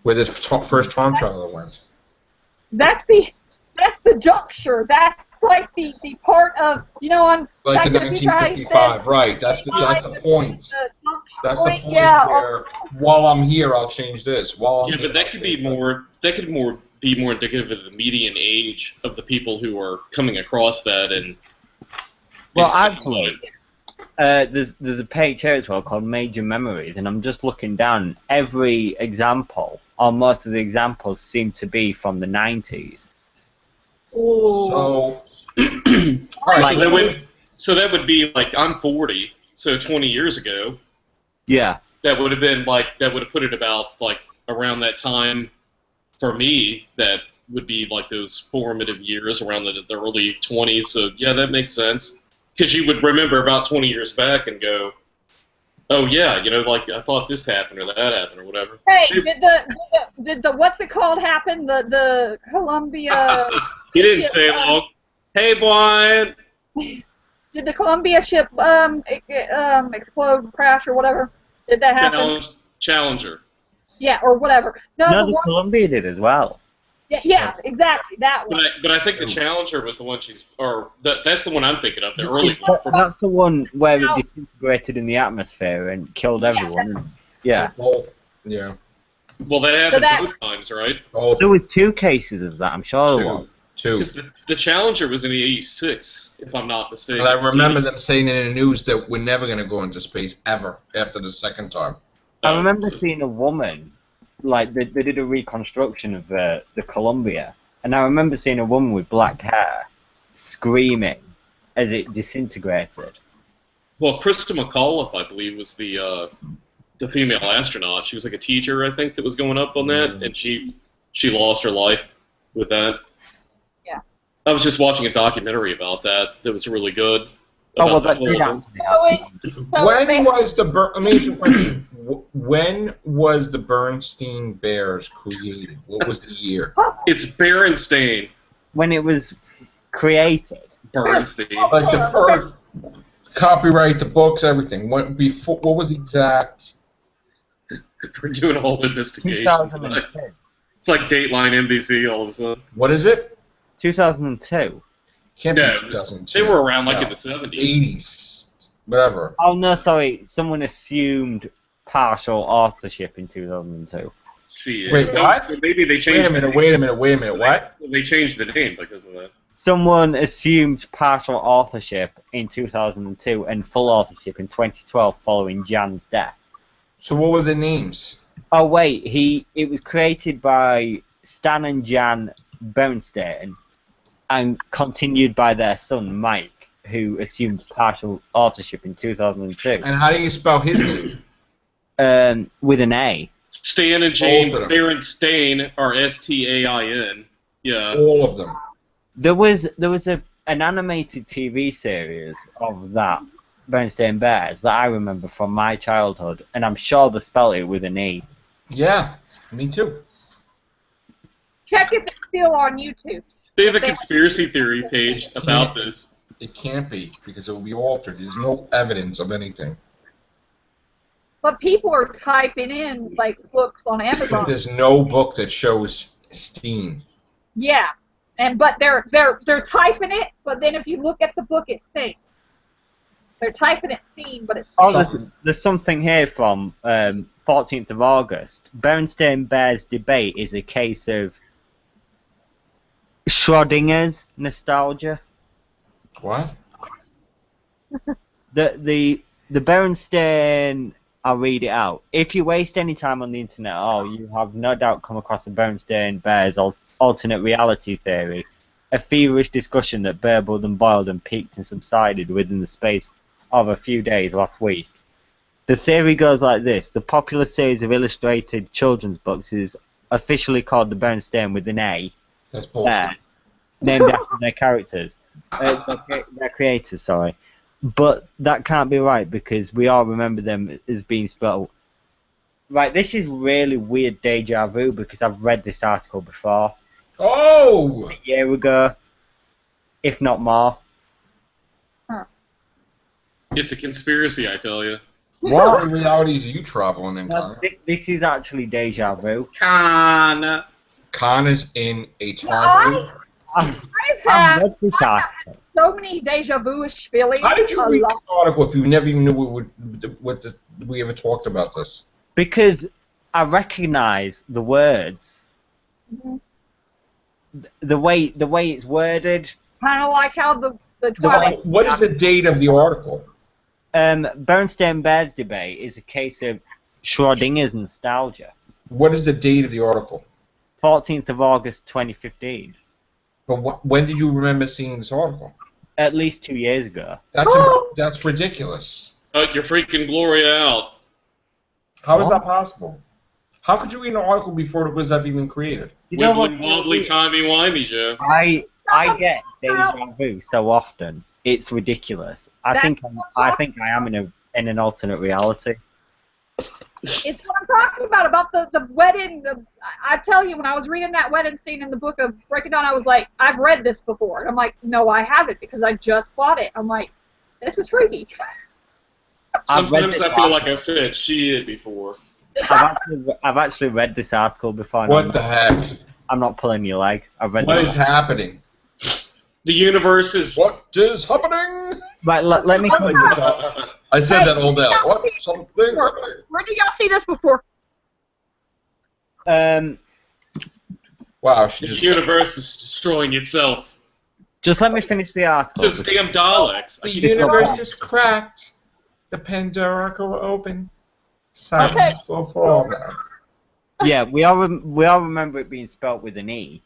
where the first time traveler went. That's the juncture. That's like the part of on like the 1955, right? That's the point. That's the point where while I'm here, I'll change this. But that could be more. That could be more indicative of the median age of the people who are coming across that and. Well, actually. There's a page here as well called Major Memories, and I'm just looking down. Every example, or most of the examples, seem to be from the 90s. So, so that would be like I'm 40, so 20 years ago. Yeah. That would have been like that would have put it about like around that time for me. That would be like those formative years around the early 20s. So yeah, that makes sense. Because you would remember about 20 years back and go, Oh yeah, like I thought this happened or that happened or whatever. Hey, did the what's it called happen? The Columbia. He didn't ship, stay long. Hey, Brian. Did the Columbia ship explode, crash, or whatever? Did that happen? Challenger. Yeah, or whatever. No, the Columbia did as well. Yeah, exactly, that one. But I think the Challenger was the one that's the one I'm thinking of, the early one. That's the one where it disintegrated in the atmosphere and killed everyone. Yeah. Both. Yeah. Well, that happened both times, right? Both. There was 2 cases of that, I'm sure there was. 2. Because the Challenger was in the 86, if I'm not mistaken. And I remember them saying in the news that we're never going to go into space ever after the second time. I remember seeing a woman, like they did a reconstruction of the Columbia, and I remember seeing a woman with black hair screaming as it disintegrated. Well, Krista McAuliffe, I believe, was the female astronaut. She was like a teacher, I think, that was going up on that, and she lost her life with that. Yeah. I was just watching a documentary about that. That was really good. Oh, well, that did happen. When was the let me ask you a question. When was the Bernstein Bears created? What was the year? It's Berenstain. When it was created. Bernstein. Like the first copyright, the books, everything. What was the exact? We're doing a whole investigation. 2002. It's like Dateline NBC all of a sudden. What is it? 2002. Can't be 2002. They were around like in the 70s. 80s. Whatever. Oh, no, sorry. Someone assumed partial authorship in 2002. Wait, what? So maybe they changed Wait a minute. What? They changed the name because of that. Someone assumed partial authorship in 2002 and full authorship in 2012 following Jan's death. So what were the names? Oh, wait. It was created by Stan and Jan Bernstein and continued by their son, Mike, who assumed partial authorship in 2002. And how do you spell his name? With an A. Stan and Jane Berenstain are S-T-A-I-N. Yeah. All of them. There was an animated TV series of that Bernstein Bears that I remember from my childhood, and I'm sure they spelled it with an E. Yeah, me too. Check if it's still on YouTube. They have a conspiracy theory page about this. It can't be, because it will be altered. There's no evidence of anything. But people are typing in like books on Amazon. There's no book that shows Steen. Yeah, but they're typing it. But then if you look at the book, it's Steen. They're typing it Steen, but it's. Oh, there's something here from 14th of August. Berenstain Bears debate is a case of Schrodinger's nostalgia. What? The Berenstain. I'll read it out. If you waste any time on the internet, you have no doubt come across the Berenstain Bears alternate reality theory, a feverish discussion that burbled and boiled and peaked and subsided within the space of a few days last week. The theory goes like this: the popular series of illustrated children's books is officially called the Berenstain with an A. That's bullshit. Named after their characters, their creators. Sorry. But that can't be right because we all remember them as being spelled. Right, this is really weird deja vu because I've read this article before. Oh! A year ago, if not more. Huh. It's a conspiracy, I tell you. What realities are you traveling in, Connor? This is actually deja vu. Connor's in a time loop. I've read this article. So many deja vu-ish feelings. How did you read the article if you never even knew we ever talked about this? Because I recognize the words. Mm-hmm. The way it's worded. Kind of like how the Twilight. What is the date of the article? Berenstain Bears debate is a case of Schrodinger's nostalgia. What is the date of the article? 14th of August 2015. But when did you remember seeing this article? At least 2 years ago. That's ridiculous. Cut your freaking Gloria out. How is that possible? How could you read an article before it was even created? You know what? Wobbly, timey-wimey, Joe. I get deja vu so often. It's ridiculous. I think I am in a in an alternate reality. It's what I'm talking about the wedding. I tell you, when I was reading that wedding scene in the book of Break It Down, I was like, I've read this before. And I'm like, no, I haven't, because I just bought it. I'm like, this is freaky. Sometimes I feel like I've said shit before. I've actually read this article before. What the heck? I'm not pulling your leg. I've read. What is happening? The universe is. What is happening? Right, let me. I said that all day. What? Something. Where do y'all see this before? Wow. The universe is destroying itself. Just let me finish the article. It's those damn Daleks. The universe is cracked. The Pandora will open. Silence will fall. Yeah, we all remember it being spelt with an E,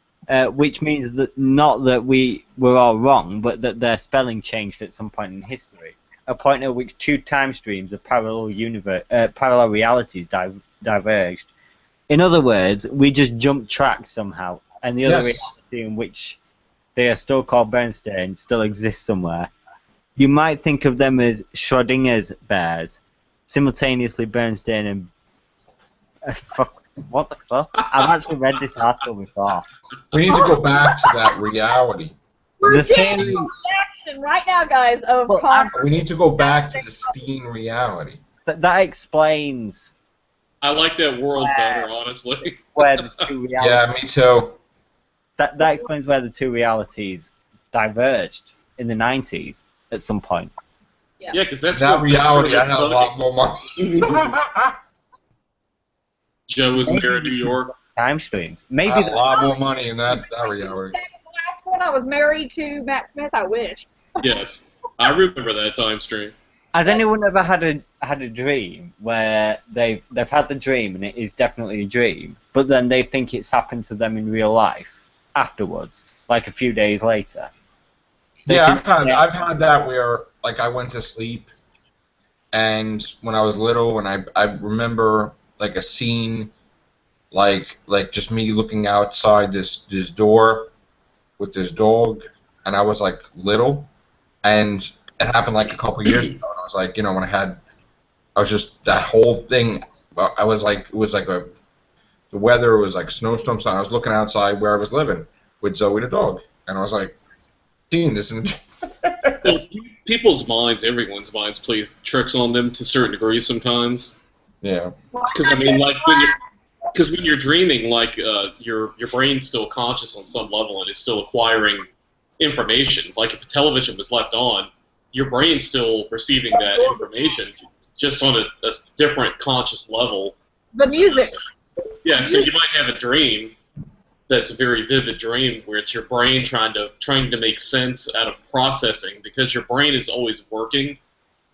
which means that not that we were all wrong, but that their spelling changed at some point in history, a point at which two time streams of parallel realities diverged. In other words, we just jumped tracks somehow, and the other reality in which they are still called Bernstein still exists somewhere. You might think of them as Schrodinger's bears, simultaneously Bernstein and... what the fuck? I've actually read this article before. We need to go back to that reality. We're getting a reaction right now, guys, of we need to go back to the Steen reality. That explains... I like that world better, honestly. Where the two realities... Yeah, me too. That explains where the two realities diverged in the 90s at some point. Yeah, because that's that reality. I have a lot more money. Joe was mayor of New York. Time streams. Maybe a lot more money in that reality. The last one I was married to Matt Smith. I wish. Yes, I remember that time stream. Has anyone ever had a dream where they've had the dream and it is definitely a dream, but then they think it's happened to them in real life afterwards, like a few days later? Yeah, I've had that where like I went to sleep, and when I was little, and I remember like a scene, like just me looking outside this door with this dog, and I was like little, and it happened like a couple years ago. And I was like, when I was just that whole thing. I was like, it was like the weather was like snowstorm. So I was looking outside where I was living with Zoe the dog, and I was like, seeing this. Well, people's minds, everyone's minds, plays tricks on them to a certain degree sometimes. Yeah. Because I mean, like when you're dreaming, like your brain's still conscious on some level and is still acquiring information. Like if a television was left on, your brain's still receiving that information, just on a different conscious level. The music. Yeah, so you might have a dream that's a very vivid dream where it's your brain trying to make sense out of processing, because your brain is always working.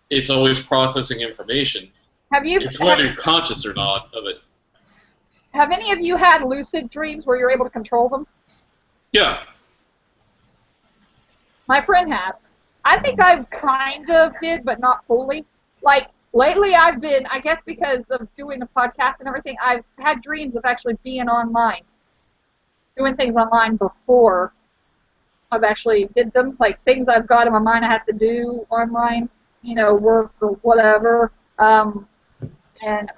It's always processing information. It's whether you're conscious or not of it. Have any of you had lucid dreams where you're able to control them? Yeah. My friend has. I think I've kind of did, but not fully. Like, lately I've been, I guess because of doing the podcast and everything, I've had dreams of actually being online. Doing things online before I've actually did them. Like, things I've got in my mind I have to do online, work or whatever. And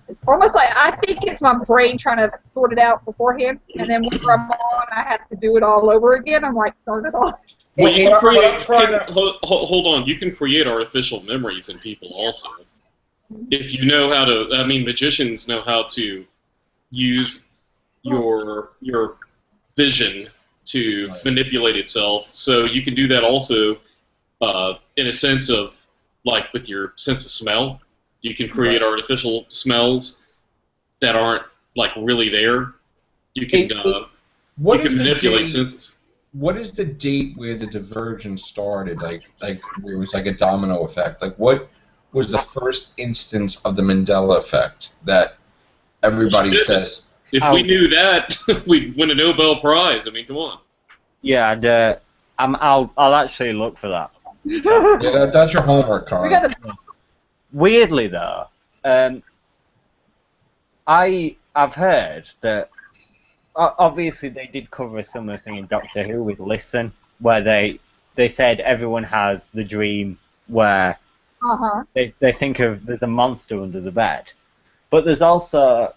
it's almost like, I think it's my brain trying to sort it out beforehand, and then when I'm on, I have to do it all over again. I'm like, start it off. Well, you can create, hold on, you can create artificial memories in people also. If you know how to, magicians know how to use your vision to manipulate itself, so you can do that also in a sense of, like with your sense of smell. You can create artificial smells that aren't like really there. You can manipulate senses. What is the date where the divergence started? Like where it was like a domino effect. Like what was the first instance of the Mandela effect that everybody says? If we knew that, we'd win a Nobel Prize. I mean, come on. Yeah, and I'll actually look for that. Yeah, that's your homework, Carl. Weirdly though, I've heard that obviously they did cover a similar thing in Doctor Who with Listen, where they said everyone has the dream where They think of there's a monster under the bed, but there's also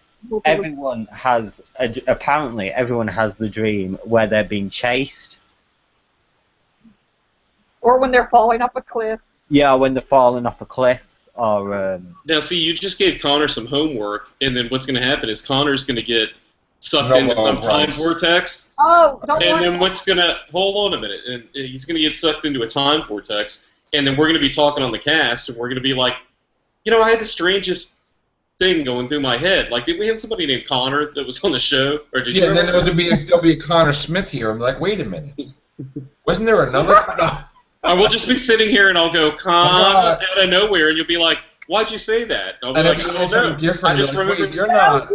apparently everyone has the dream where they're being chased, or when they're falling off a cliff. Yeah, when they're falling off a cliff, or Now, see, you just gave Connor some homework, and then what's going to happen is Connor's going to get sucked into some time vortex. Oh, and then what's going to hold on a minute, and he's going to get sucked into a time vortex, and then we're going to be talking on the cast, and we're going to be like, I had the strangest thing going through my head. Like, did we have somebody named Connor that was on the show, or did you? Yeah, then there'll be a Connor Smith here. I'm like, wait a minute, wasn't there another? I will just be sitting here, and I'll go, Connor, out of nowhere, and you'll be like, why'd you say that? And I'll be like, I don't know. I just remember. You're not.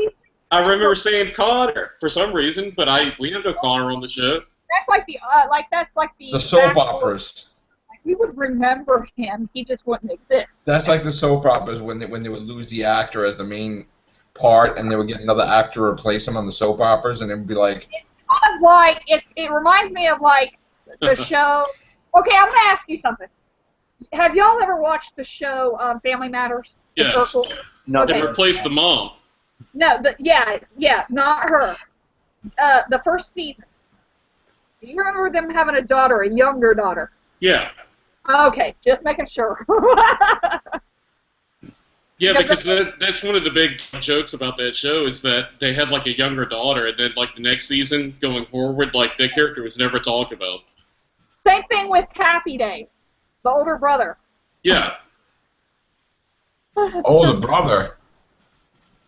I remember saying Connor for some reason, but we have no Connor on the show. That's like the soap operas. We would remember him. He just wouldn't exist. That's like the soap operas when they would lose the actor as the main part, and they would get another actor to replace him on the soap operas, and it would be like. It's kind of like it reminds me of like the show. Okay, I'm gonna ask you something. Have y'all ever watched the show Family Matters? Yes. No, they replaced the mom. No, not her. The first season. Do you remember them having a daughter, a younger daughter? Yeah. Okay, just making sure. Yeah, because that's one of the big jokes about that show is that they had like a younger daughter, and then like the next season going forward, like that character was never talked about. Same thing with Happy Days, the older brother. Yeah. Older brother.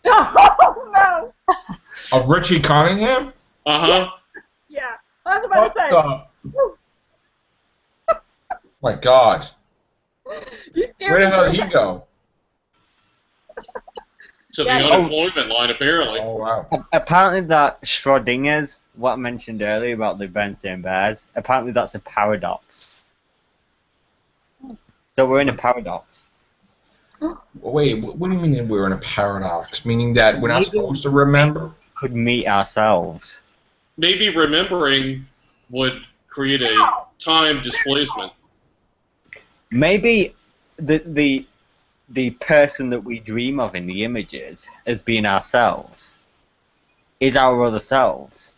Oh no. Of Richie Cunningham? Uh-huh. Yeah, I was about to say. My God. Where the hell did he go? To the unemployment line, apparently. Oh, wow. Apparently that Schrodinger's, what I mentioned earlier about the Bernstein Bears, apparently that's a paradox. So we're in a paradox. Wait, what do you mean we're in a paradox? Meaning that we're not supposed to remember? Could meet ourselves. Maybe remembering would create a time displacement. Maybe the person that we dream of in the images as being ourselves is our other selves.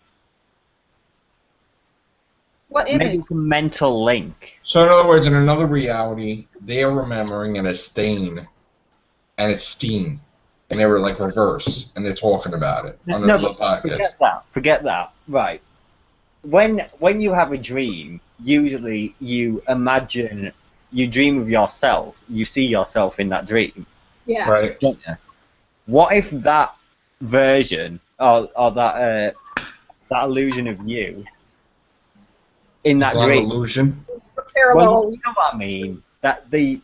What image? Maybe it's a mental link. So in other words, in another reality, they are remembering in a stain, and it's steam, and they were like reverse, and they're talking about it on the podcast. Forget that. Right. When you have a dream, usually you imagine, you dream of yourself. You see yourself in that dream. Yeah. Right. What if that version or that illusion of you in that dream? Illusion. Well, you know what I mean. That the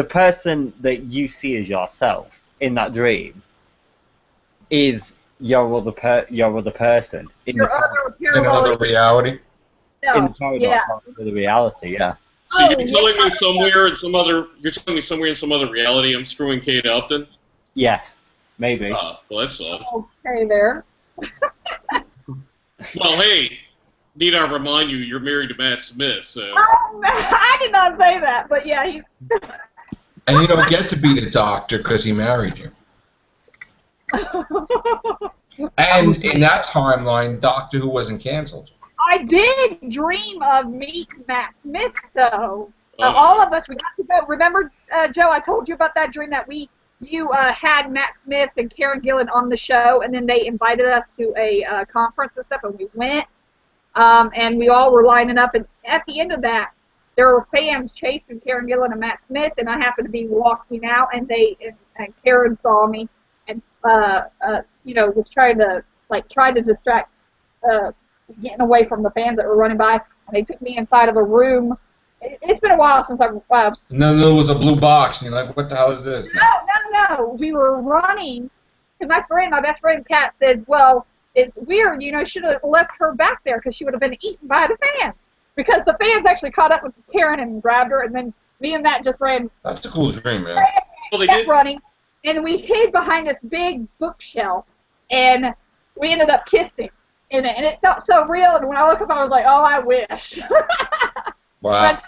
person that you see as yourself in that dream is your other person in another reality. No. In the paradox of the reality, yeah. So you're telling me somewhere in some other reality I'm screwing Kate Upton? Yes, maybe. Well, that sucks. Okay, there. Well, hey, need I remind you, you're married to Matt Smith, so. I did not say that, but yeah, he's. And you don't get to be the doctor because he married you. And in that timeline, Doctor Who wasn't canceled. I did dream of meeting Matt Smith, though. All of us, we got to go. Remember, Joe, I told you about that dream that you had Matt Smith and Karen Gillan on the show, and then they invited us to a conference and stuff, and we went. And we all were lining up, and at the end of that, there were fans chasing Karen Gillan and Matt Smith, and I happened to be walking out, and Karen saw me, and was trying to distract, getting away from the fans that were running by, and they took me inside of a room. It's been a while since I've. And then there was a blue box, and you're like, "What the hell is this?" No. We were running, and my best friend Kat said, "Well, it's weird, should have left her back there because she would have been eaten by the fans." Because the fans actually caught up with Karen and grabbed her, and then me and Matt just ran. That's a cool dream, man. Well, they did. Running, and we hid behind this big bookshelf, and we ended up kissing. And it felt so real, and when I looked up, I was like, "Oh, I wish." Wow.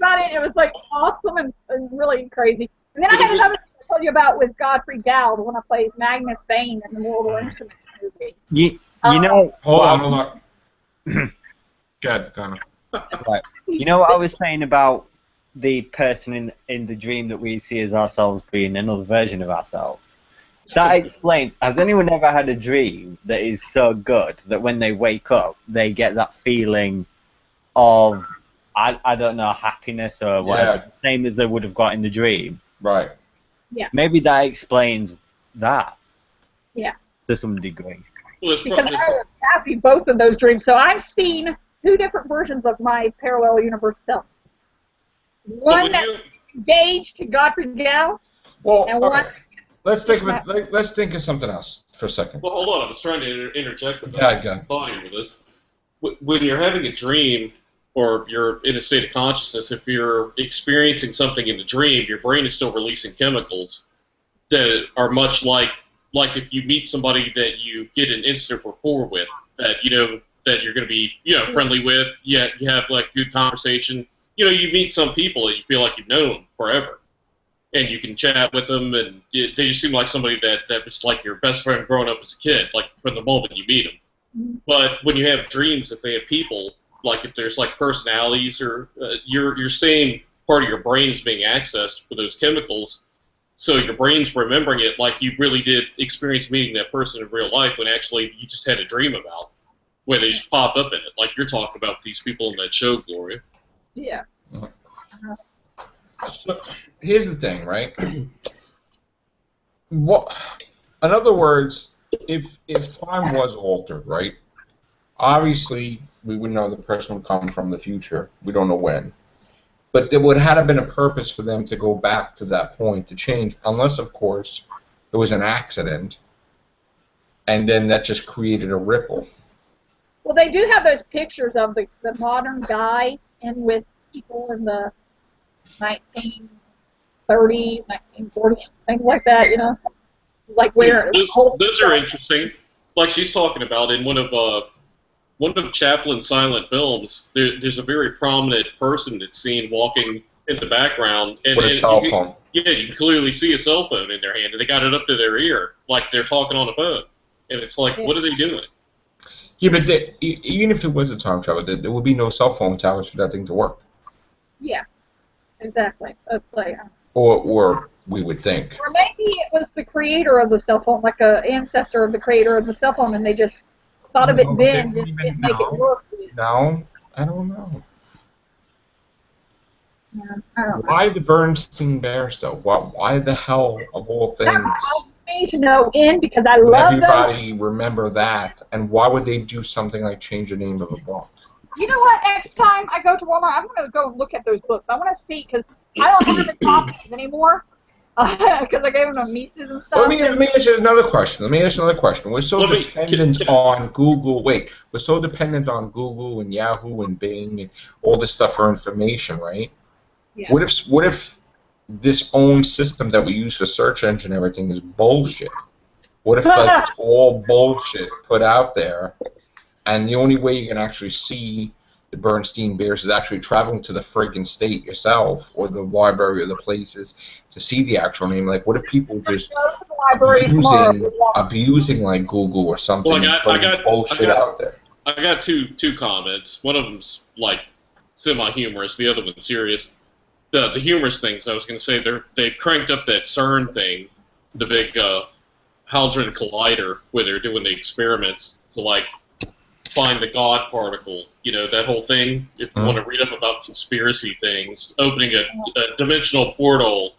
about it. It was like awesome and really crazy. And then I had another thing I told you about with Godfrey Gall, the one that plays Magnus Bane in the Mortal Instruments movie. You know. Hold on. Good, Connor. Right. You know what I was saying about the person in the dream that we see as ourselves being another version of ourselves? That explains, has anyone ever had a dream that is so good that when they wake up, they get that feeling of, I don't know, happiness or whatever, the same as they would have got in the dream? Right. Yeah. Maybe that explains that. Yeah. To some degree. Well, because I was happy both of those dreams. So I've seen 2 different versions of my parallel universe self. One that's engaged to Godfrey Gall, and one. Let's think of something else for a second. Well, hold on. I was trying to interject with that. Yeah, thought here with this. When you're having a dream, or you're in a state of consciousness, if you're experiencing something in the dream, your brain is still releasing chemicals that are much like if you meet somebody that you get an instant rapport with, that that you're going to be friendly with, you have like good conversation. You meet some people that you feel like you've known forever, and you can chat with them, and they just seem like somebody that was like your best friend growing up as a kid, like from the moment you meet them. But when you have dreams, if they have people, like if there's like personalities, or you're saying part of your brain is being accessed for those chemicals, so your brain's remembering it like you really did experience meeting that person in real life, when actually you just had a dream about, where they just pop up in it, like you're talking about these people in that show, Gloria. Yeah. So here's the thing, right? In other words, if time was altered, right? Obviously, we would know the person would come from the future. We don't know when. But there would have been a purpose for them to go back to that point to change, unless, of course, there was an accident, and then that just created a ripple. Well, they do have those pictures of the modern guy in with people in the 1930s, 1940s, things like that, like where those are interesting. Like she's talking about in one of Chaplin's silent films, there's a very prominent person that's seen walking in the background, and with a cell phone. You can clearly see a cell phone in their hand, and they got it up to their ear, like they're talking on a phone, and it's like, what are they doing? Yeah, but even if it was a time travel, there would be no cell phone towers for that thing to work. Yeah, exactly. That's like. Or we would think. Or maybe it was the creator of the cell phone, like an ancestor of the creator of the cell phone, and they just thought of it then, just didn't make it work. No, I don't know. Yeah, I don't know. Why the Bernstein Bears, though? Why the hell, of all things? I need to know because I love everybody remember that, and why would they do something like change the name of a book? You know what? Next time I go to Walmart, I'm going to go look at those books. I want to see, because I don't have the copies anymore, because I gave them to nieces and stuff. Let me ask you another question. We're so dependent on Google. Wait, we're so dependent on Google and Yahoo and Bing and all this stuff for information, right? Yeah. What if this own system that we use for search engine and everything is bullshit? What if it's all bullshit put out there, and the only way you can actually see the Bernstein Bears is actually traveling to the friggin' state yourself, or the library, or the places to see the actual name? Like, what if people just abusing like Google or something, and putting bullshit out there? I got two comments. One of them's like semi-humorous. The other one's serious. The humorous things I was going to say, they've cranked up that CERN thing, the big Hadron Collider, where they're doing the experiments to like find the God particle, that whole thing. If you want to read up about conspiracy things, opening a dimensional portal.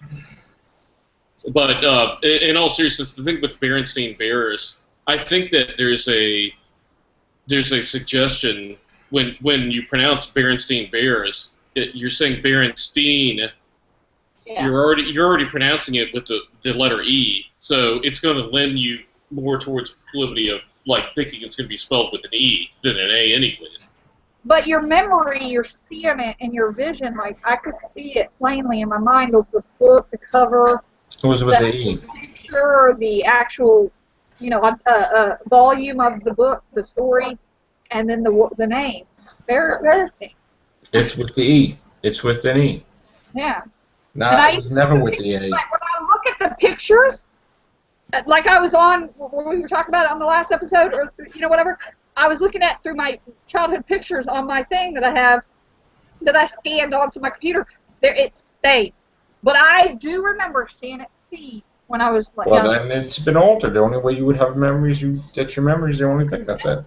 But in all seriousness, the thing with Berenstain Bears, I think that there's a suggestion when you pronounce Berenstain Bears, you're saying Berenstein. Yeah. You're already pronouncing it with the letter E, so it's going to lend you more towards proclivity of like thinking it's going to be spelled with an E than an A, anyways. But your memory, you're seeing it in your vision. Like I could see it plainly in my mind with the book, the cover. It was with the E. Picture, the actual, volume of the book, the story, and then the name. Very interesting. It's with the E. It's with an E. Yeah. No, it was never with the A. Like, when I look at the pictures, like I was on, when we were talking about it on the last episode, or, whatever, I was looking at through my childhood pictures on my thing that I have, that I scanned onto my computer. There, it stayed. But I do remember seeing it C when I was like. Well, then it's been altered. The only way you would have memories, that's your memories. The only thing. That's it.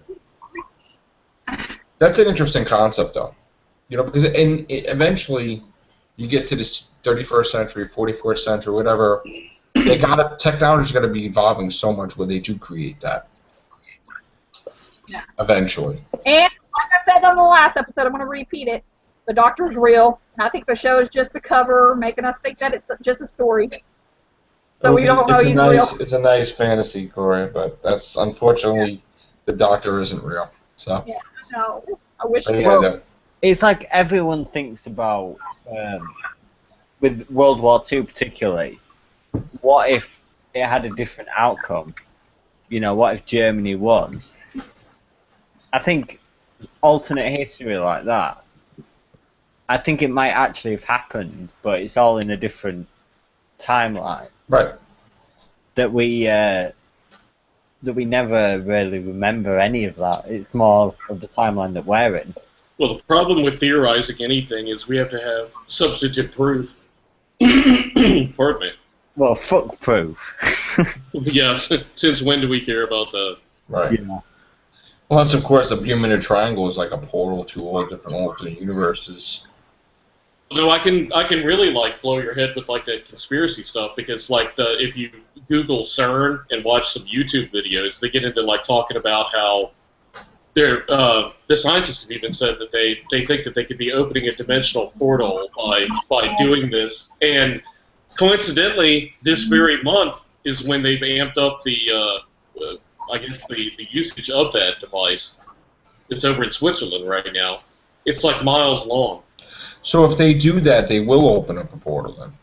That's an interesting concept, though. Because eventually you get to this 31st century, 44th century, whatever. Technology's got to be evolving so much where they do create that. Yeah. Eventually. And like I said on the last episode, I'm going to repeat it. The Doctor's real. And I think the show is just a cover, making us think that it's just a story. So we don't know he's real. It's a nice fantasy, Gloria, but that's unfortunately the Doctor isn't real. So. Yeah, no. I wish. Well, it's like everyone thinks about with World War II particularly. What if it had a different outcome? What if Germany won? I think alternate history like that. I think it might actually have happened, but it's all in a different timeline. Right. That we never really remember any of that. It's more of the timeline that we're in. Well, the problem with theorizing anything is we have to have substantive proof. Pardon me. Well, fuck proof. Yes. Since when do we care about that? Right. Yeah. Unless, of course, the Bermuda Triangle is like a portal to all different alternate universes. No, I can really blow your head with the conspiracy stuff, because if you Google CERN and watch some YouTube videos, they get into talking about how the scientists have even said that they think that they could be opening a dimensional portal by doing this, and coincidentally, this very month is when they've amped up the usage of that device. It's over in Switzerland right now. It's miles long. So if they do that, they will open up a portal then.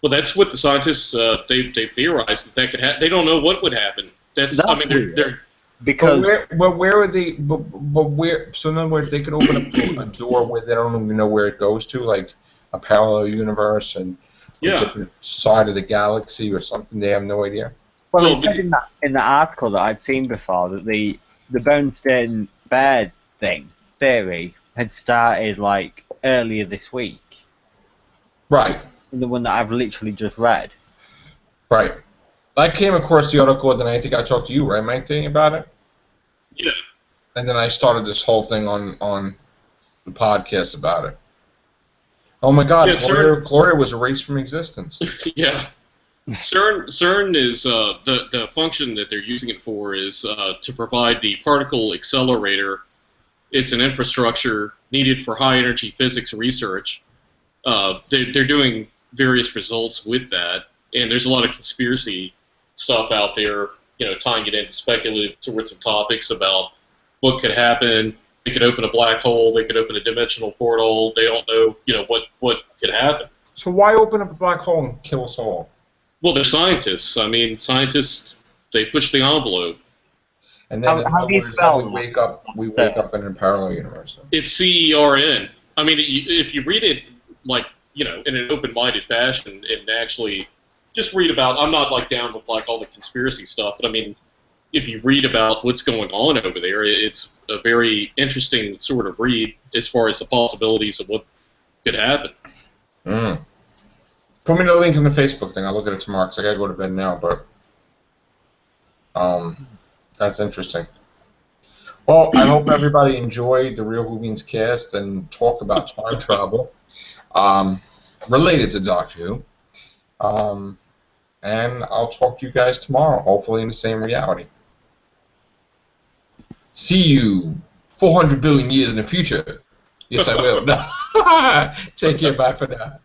Well, that's what the scientists they theorized that could happen. They don't know what would happen. That's I mean they're because where are they? But where? So in other words, they could open up a door where they don't even know where it goes to, like a parallel universe and a different side of the galaxy or something. They have no idea. Well, it said in the article that I'd seen before that the Bernstein Bears theory had started earlier this week. Right. The one that I've literally just read. Right. I came across the article, and I think I talked to you, right, Mike, about it? Yeah. And then I started this whole thing on the podcast about it. Oh my God, yeah, Gloria was erased from existence. Yeah. CERN is the function that they're using it for is to provide the particle accelerator. It's an infrastructure needed for high energy physics research. They're doing various results with that, and there's a lot of conspiracy stuff out there, tying it into speculative sorts of topics about what could happen. They could open a black hole. They could open a dimensional portal. They don't know, what could happen. So why open up a black hole and kill us all? Well, they're scientists. I mean, scientists, they push the envelope. And then we wake up in a parallel universe. It's CERN. I mean, if you read it in an open-minded fashion and actually just read about, I'm not down with all the conspiracy stuff, but I mean, if you read about what's going on over there, it's a very interesting sort of read as far as the possibilities of what could happen. Put me the link in the Facebook thing. I'll look at it tomorrow because I gotta go to bed now. But that's interesting. Well, I hope everybody enjoyed the Real Whovians cast and talk about time travel related to Doctor Who. And I'll talk to you guys tomorrow, hopefully in the same reality. See you 400 billion years in the future. Yes, I will. Take care. Bye for now.